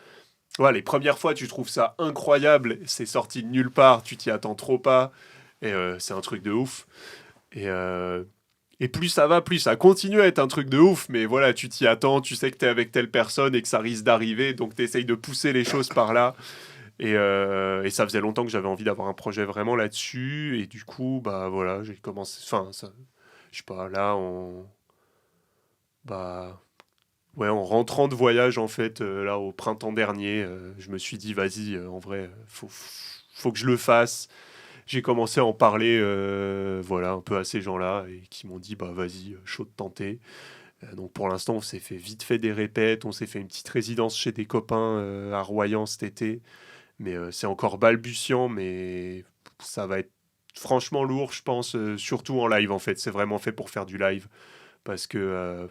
[SPEAKER 2] ouais, les premières fois, tu trouves ça incroyable, c'est sorti de nulle part, tu t'y attends trop pas, et c'est un truc de ouf. Et plus ça va, plus ça continue à être un truc de ouf, mais voilà, tu t'y attends, tu sais que t'es avec telle personne, et que ça risque d'arriver, donc t'essayes de pousser les choses par là. Et ça faisait longtemps que j'avais envie d'avoir un projet vraiment là-dessus. Et du coup, bah voilà, j'ai commencé. Enfin, ça, je sais pas, là, en rentrant de voyage, en fait, là, au printemps dernier, je me suis dit, vas-y, en vrai, faut que je le fasse. J'ai commencé à en parler, voilà, un peu à ces gens-là, et qui m'ont dit, bah vas-y, chaud de tenter. Donc pour l'instant, on s'est fait vite fait des répètes, on s'est fait une petite résidence chez des copains à Royan cet été. Mais c'est encore balbutiant, mais ça va être franchement lourd, je pense, surtout en live, en fait. C'est vraiment fait pour faire du live. Parce que...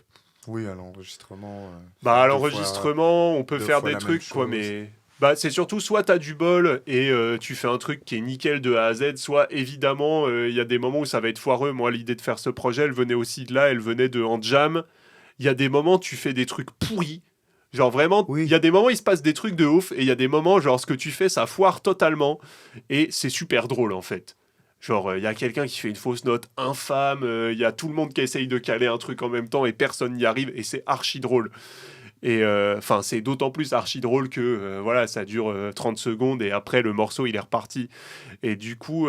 [SPEAKER 1] Oui, à l'enregistrement.
[SPEAKER 2] à l'enregistrement, on peut faire des trucs, quoi, mais... c'est surtout, soit tu as du bol et tu fais un truc qui est nickel de A à Z, soit évidemment, il y a des moments où ça va être foireux. Moi, l'idée de faire ce projet, elle venait aussi de là, elle venait de en jam. Il y a des moments, tu fais des trucs pourris. Genre vraiment, il y a des moments, il se passe des trucs de ouf, et il y a des moments, genre ce que tu fais, ça foire totalement, et c'est super drôle en fait. Genre, il y a quelqu'un qui fait une fausse note infâme, il y a tout le monde qui essaye de caler un truc en même temps, et personne n'y arrive, et c'est archi drôle. Et enfin, c'est d'autant plus archi drôle que voilà, ça dure 30 secondes, et après le morceau il est reparti. Et du coup,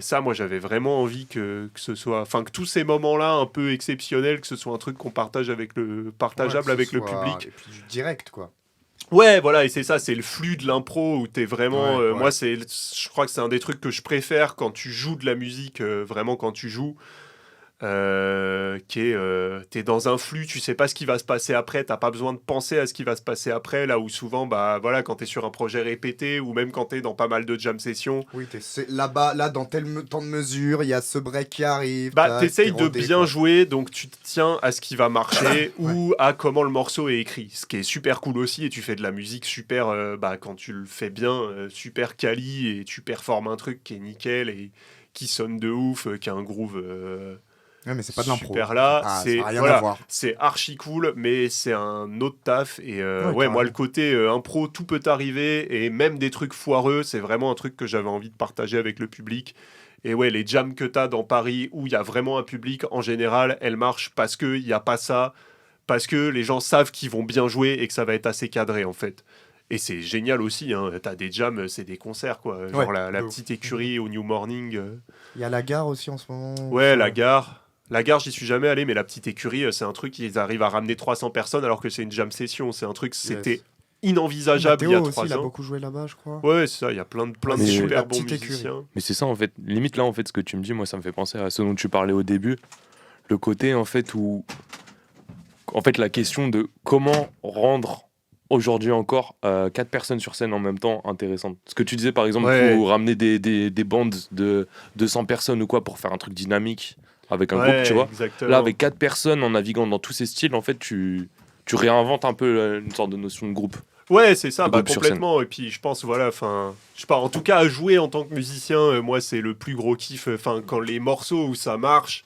[SPEAKER 2] ça, moi j'avais vraiment envie que ce soit, enfin que tous ces moments-là un peu exceptionnels, que ce soit un truc qu'on partage partageable avec le public.
[SPEAKER 1] Et puis du direct, quoi.
[SPEAKER 2] Ouais, voilà, et c'est ça, c'est le flux de l'impro où t'es vraiment. Moi, je crois que c'est un des trucs que je préfère quand tu joues de la musique, vraiment quand tu joues. T'es dans un flux, tu sais pas ce qui va se passer après, t'as pas besoin de penser à ce qui va se passer après, là où souvent, bah voilà, quand t'es sur un projet répété, ou même quand t'es dans pas mal de jam sessions.
[SPEAKER 1] Oui, là-bas, là, dans tel temps de mesure, il y a ce break qui arrive.
[SPEAKER 2] T'essayes de bien jouer, donc tu te tiens à ce qui va marcher, ou à comment le morceau est écrit, ce qui est super cool aussi, et tu fais de la musique super, quand tu le fais bien, super quali, et tu performes un truc qui est nickel, et qui sonne de ouf, qui a un groove...
[SPEAKER 1] Ouais, mais c'est pas de l'impro.
[SPEAKER 2] Super là,
[SPEAKER 1] ça n'a rien à voir.
[SPEAKER 2] C'est archi cool, mais c'est un autre taf. Et moi, le côté impro, tout peut arriver, et même des trucs foireux, c'est vraiment un truc que j'avais envie de partager avec le public. Et ouais, les jams que t'as dans Paris, où il y a vraiment un public, en général, elles marchent parce qu'il n'y a pas ça, parce que les gens savent qu'ils vont bien jouer et que ça va être assez cadré, en fait. Et c'est génial aussi, hein. T'as des jams, c'est des concerts, quoi. Genre la petite écurie au New Morning.
[SPEAKER 1] Il y a la gare aussi en ce moment.
[SPEAKER 2] Ouais, la gare. La gare, j'y suis jamais allé, mais la petite écurie, c'est un truc, ils arrivent à ramener 300 personnes alors que c'est une jam session. C'est un truc, c'était inenvisageable il y a 3 ans.
[SPEAKER 1] Il a beaucoup joué là-bas, je crois.
[SPEAKER 2] Ouais, c'est ça, il y a plein de super bons musiciens.
[SPEAKER 3] Mais c'est ça, en fait. Limite, là, en fait, ce que tu me dis, moi, ça me fait penser à ce dont tu parlais au début. Le côté, en fait, où... En fait, la question de comment rendre... aujourd'hui encore, 4 personnes sur scène en même temps, intéressante. Ce que tu disais, par exemple, pour ramener des bandes de 200 personnes ou quoi, pour faire un truc dynamique avec un groupe, tu vois.
[SPEAKER 2] Exactement.
[SPEAKER 3] Là, avec 4 personnes, en naviguant dans tous ces styles, en fait, tu réinventes un peu une sorte de notion de groupe.
[SPEAKER 2] Ouais, c'est ça, complètement. Et puis, je pense, voilà, enfin, je sais pas, en tout cas, à jouer en tant que musicien, moi, c'est le plus gros kiff. Enfin, quand les morceaux où ça marche,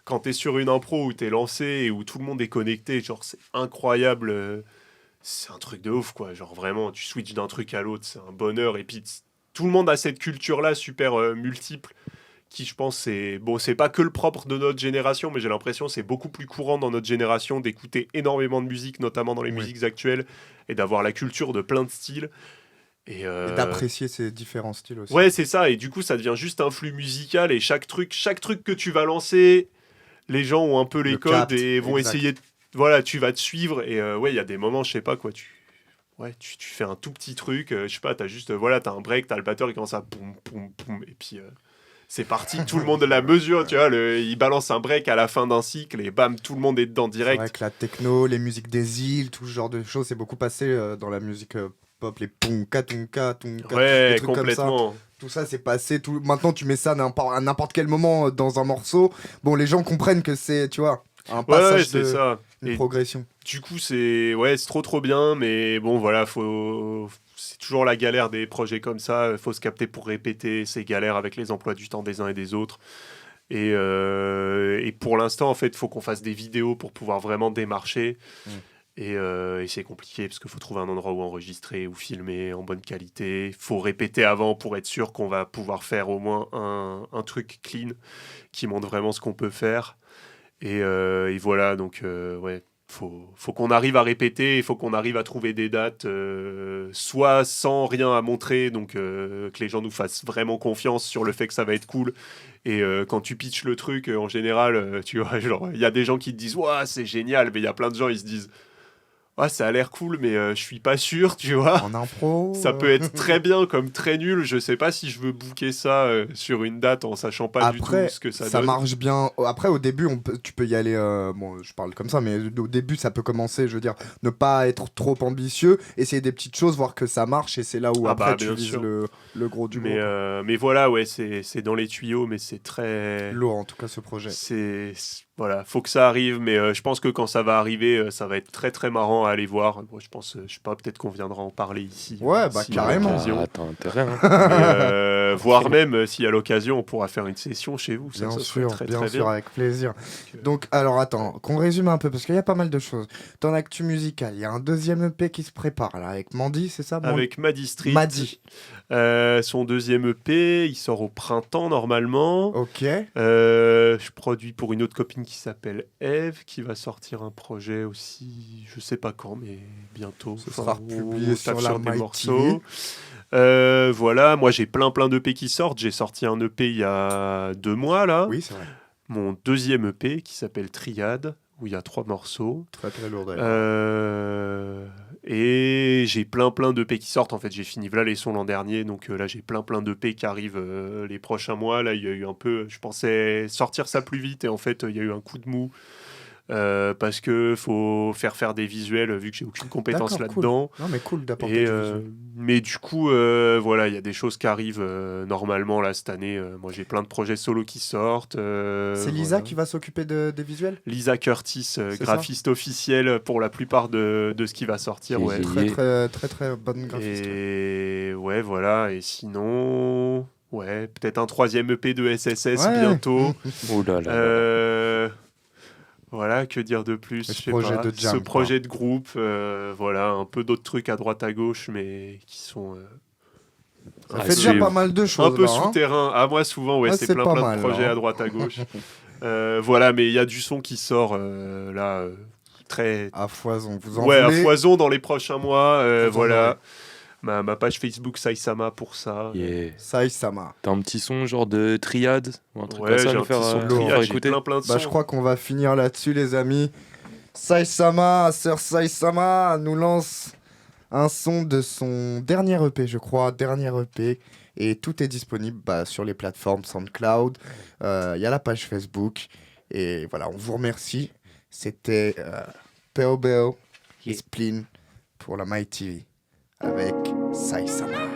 [SPEAKER 2] quand t'es sur une impro où t'es lancé et où tout le monde est connecté, genre, c'est incroyable. C'est un truc de ouf, quoi. Genre, vraiment, tu switches d'un truc à l'autre, c'est un bonheur. Et puis, tout le monde a cette culture-là super multiple, qui, je pense, c'est pas que le propre de notre génération, mais j'ai l'impression que c'est beaucoup plus courant dans notre génération d'écouter énormément de musique, notamment dans les musiques actuelles, et d'avoir la culture de plein de styles. Et
[SPEAKER 1] d'apprécier ces différents styles aussi.
[SPEAKER 2] Ouais, c'est ça. Et du coup, ça devient juste un flux musical, et chaque truc que tu vas lancer, les gens ont un peu les codes et vont essayer de... Voilà, tu vas te suivre, et il y a des moments, je sais pas quoi, tu fais un tout petit truc, je sais pas, t'as un break, t'as le batteur qui commence à poum poum poum, et puis c'est parti, tout le monde la mesure, tu vois, il balance un break à la fin d'un cycle et bam, tout le monde est dedans
[SPEAKER 1] C'est
[SPEAKER 2] direct.
[SPEAKER 1] vrai que la techno, les musiques des îles, tout ce genre de choses, c'est beaucoup passé dans la musique pop, les punka, tunka, tunka,
[SPEAKER 2] Ouais,
[SPEAKER 1] des trucs comme ça.
[SPEAKER 2] complètement.
[SPEAKER 1] Tout ça, c'est passé. Maintenant, tu mets ça à n'importe quel moment dans un morceau. Bon, les gens comprennent que c'est, tu vois, un
[SPEAKER 2] Ouais,
[SPEAKER 1] passage
[SPEAKER 2] c'est
[SPEAKER 1] de
[SPEAKER 2] ça.
[SPEAKER 1] une
[SPEAKER 2] Et
[SPEAKER 1] progression.
[SPEAKER 2] du coup, c'est trop bien, mais bon, voilà, c'est toujours la galère des projets comme ça. Faut se capter pour répéter. C'est galère avec les emplois du temps des uns et des autres. Et pour l'instant, en fait, il faut qu'on fasse des vidéos pour pouvoir vraiment démarcher. Et c'est compliqué parce qu'il faut trouver un endroit où enregistrer ou filmer en bonne qualité. Il faut répéter avant pour être sûr qu'on va pouvoir faire au moins un truc clean qui montre vraiment ce qu'on peut faire. Et voilà, donc ouais, faut qu'on arrive à répéter, il faut qu'on arrive à trouver des dates, soit sans rien à montrer, donc que les gens nous fassent vraiment confiance sur le fait que ça va être cool. Et quand tu pitches le truc, en général, tu vois, genre, il y a des gens qui te disent « Ouah, c'est génial », mais il y a plein de gens, ils se disent « Ah, ça a l'air cool, mais je suis pas sûr, tu vois ».
[SPEAKER 1] En impro.
[SPEAKER 2] Ça peut être très bien comme très nul. Je sais pas si je veux booker ça sur une date en sachant pas du tout
[SPEAKER 1] Après,
[SPEAKER 2] ce que ça
[SPEAKER 1] ça
[SPEAKER 2] donne.
[SPEAKER 1] marche bien. Après, au début, tu peux y aller. Bon, je parle comme ça, mais au début, ça peut commencer. Je veux dire, ne pas être trop ambitieux, essayer des petites choses, voir que ça marche, et c'est là où
[SPEAKER 2] Ah
[SPEAKER 1] après
[SPEAKER 2] bah,
[SPEAKER 1] tu
[SPEAKER 2] bien
[SPEAKER 1] vises
[SPEAKER 2] sûr.
[SPEAKER 1] le gros du
[SPEAKER 2] Mais,
[SPEAKER 1] gros.
[SPEAKER 2] mais voilà, ouais, c'est dans les tuyaux, mais c'est très.
[SPEAKER 1] Lourd, en tout cas, ce projet.
[SPEAKER 2] Voilà, faut que ça arrive, mais je pense que quand ça va arriver, ça va être très très marrant à aller voir. Moi, je pense, je sais pas, peut-être qu'on viendra en parler ici.
[SPEAKER 1] Ouais, bah,
[SPEAKER 2] s'il y a
[SPEAKER 1] carrément.
[SPEAKER 2] l'occasion.
[SPEAKER 3] T'as intérêt. Hein.
[SPEAKER 2] Mais, voire même, s'il y a l'occasion, on pourra faire une session chez vous. Ça,
[SPEAKER 1] Bien
[SPEAKER 2] ça serait
[SPEAKER 1] sûr,
[SPEAKER 2] très
[SPEAKER 1] bien
[SPEAKER 2] très
[SPEAKER 1] sûr,
[SPEAKER 2] bien.
[SPEAKER 1] avec plaisir.
[SPEAKER 2] Donc,
[SPEAKER 1] Donc, alors attends, qu'on résume un peu, parce qu'il y a pas mal de choses. Ton actu musicale, il y a un deuxième EP qui se prépare, là, avec Mandy, c'est ça
[SPEAKER 2] avec Maddy Street,
[SPEAKER 1] Maddy.
[SPEAKER 2] son deuxième EP, il sort au printemps normalement.
[SPEAKER 1] Ok.
[SPEAKER 2] Je produis pour une autre copine qui s'appelle Eve, qui va sortir un projet aussi, je sais pas quand, mais bientôt.
[SPEAKER 1] Ce sera
[SPEAKER 2] on
[SPEAKER 1] publié
[SPEAKER 2] tape
[SPEAKER 1] sur la
[SPEAKER 2] des
[SPEAKER 1] My
[SPEAKER 2] morceaux. Voilà, moi j'ai plein d'EP qui sortent. J'ai sorti un EP il y a 2 mois là.
[SPEAKER 1] Oui, c'est vrai.
[SPEAKER 2] Mon deuxième EP qui s'appelle Triade, où il y a 3 morceaux.
[SPEAKER 1] Très très lourd d'ailleurs.
[SPEAKER 2] Et j'ai plein d'EP qui sortent. En fait, j'ai fini là les sons l'an dernier, donc là j'ai plein d'EP qui arrivent les prochains mois. Là, il y a eu un peu, je pensais sortir ça plus vite, et en fait, il y a eu un coup de mou. Parce que faut faire des visuels vu que j'ai aucune compétence
[SPEAKER 1] D'accord, cool.
[SPEAKER 2] là-dedans.
[SPEAKER 1] Non, mais cool d'apporter
[SPEAKER 2] Et,
[SPEAKER 1] du visuel.
[SPEAKER 2] mais du coup, voilà, il y a des choses qui arrivent normalement là cette année. Moi, j'ai plein de projets solo qui sortent.
[SPEAKER 1] C'est Lisa
[SPEAKER 2] voilà.
[SPEAKER 1] qui va s'occuper des visuels.
[SPEAKER 2] Lisa Curtis,
[SPEAKER 1] C'est
[SPEAKER 2] graphiste officielle pour la plupart de ce qui va sortir.
[SPEAKER 3] Qui-
[SPEAKER 2] Ouais.
[SPEAKER 3] qui-
[SPEAKER 1] Très très très très bonne graphiste.
[SPEAKER 2] Et ouais, voilà. Et sinon, ouais, peut-être un 3e EP de SSS
[SPEAKER 1] Ouais.
[SPEAKER 2] bientôt.
[SPEAKER 3] Oh là là.
[SPEAKER 2] Voilà, que dire de plus?
[SPEAKER 1] Ce
[SPEAKER 2] Je sais
[SPEAKER 1] projet
[SPEAKER 2] pas.
[SPEAKER 1] de jam,
[SPEAKER 2] Ce projet de groupe, voilà, un peu d'autres trucs à droite à gauche, mais qui sont
[SPEAKER 1] Ça
[SPEAKER 3] à
[SPEAKER 1] fait déjà
[SPEAKER 3] suivre.
[SPEAKER 1] pas mal de
[SPEAKER 2] un
[SPEAKER 1] choses.
[SPEAKER 2] peu
[SPEAKER 1] là, hein.
[SPEAKER 2] souterrains. À moi, souvent, ouais,
[SPEAKER 1] Ah,
[SPEAKER 2] c'est
[SPEAKER 1] c'est
[SPEAKER 2] plein
[SPEAKER 1] pas
[SPEAKER 2] de
[SPEAKER 1] mal,
[SPEAKER 2] projets
[SPEAKER 1] hein.
[SPEAKER 2] à droite à gauche. Voilà, mais il y a du son qui sort là, très.
[SPEAKER 1] À foison. Vous en
[SPEAKER 2] Ouais, à
[SPEAKER 1] voulez
[SPEAKER 2] foison dans les prochains mois.
[SPEAKER 1] Vous en
[SPEAKER 2] Voilà.
[SPEAKER 1] aurez.
[SPEAKER 2] Ma page Facebook Saisama pour ça.
[SPEAKER 3] Yeah.
[SPEAKER 1] Saïsama.
[SPEAKER 3] T'as un petit son genre de triade ou un truc
[SPEAKER 2] Ouais,
[SPEAKER 3] comme ça
[SPEAKER 2] j'ai
[SPEAKER 3] à
[SPEAKER 2] un
[SPEAKER 3] nous
[SPEAKER 2] petit
[SPEAKER 3] faire,
[SPEAKER 2] son de
[SPEAKER 3] nous
[SPEAKER 1] triade,
[SPEAKER 3] faire
[SPEAKER 2] j'ai
[SPEAKER 3] écouter.
[SPEAKER 2] plein de
[SPEAKER 1] Bah,
[SPEAKER 2] sons.
[SPEAKER 1] je crois qu'on va finir là-dessus, les amis. Saïsama, Sœur Saïsama, nous lance un son de son dernier EP, je crois. Dernier EP. Et tout est disponible sur les plateformes SoundCloud. Il y a la page Facebook. Et voilà, on vous remercie. C'était Peo Beo et Spleen pour la My TV avec Saïsama.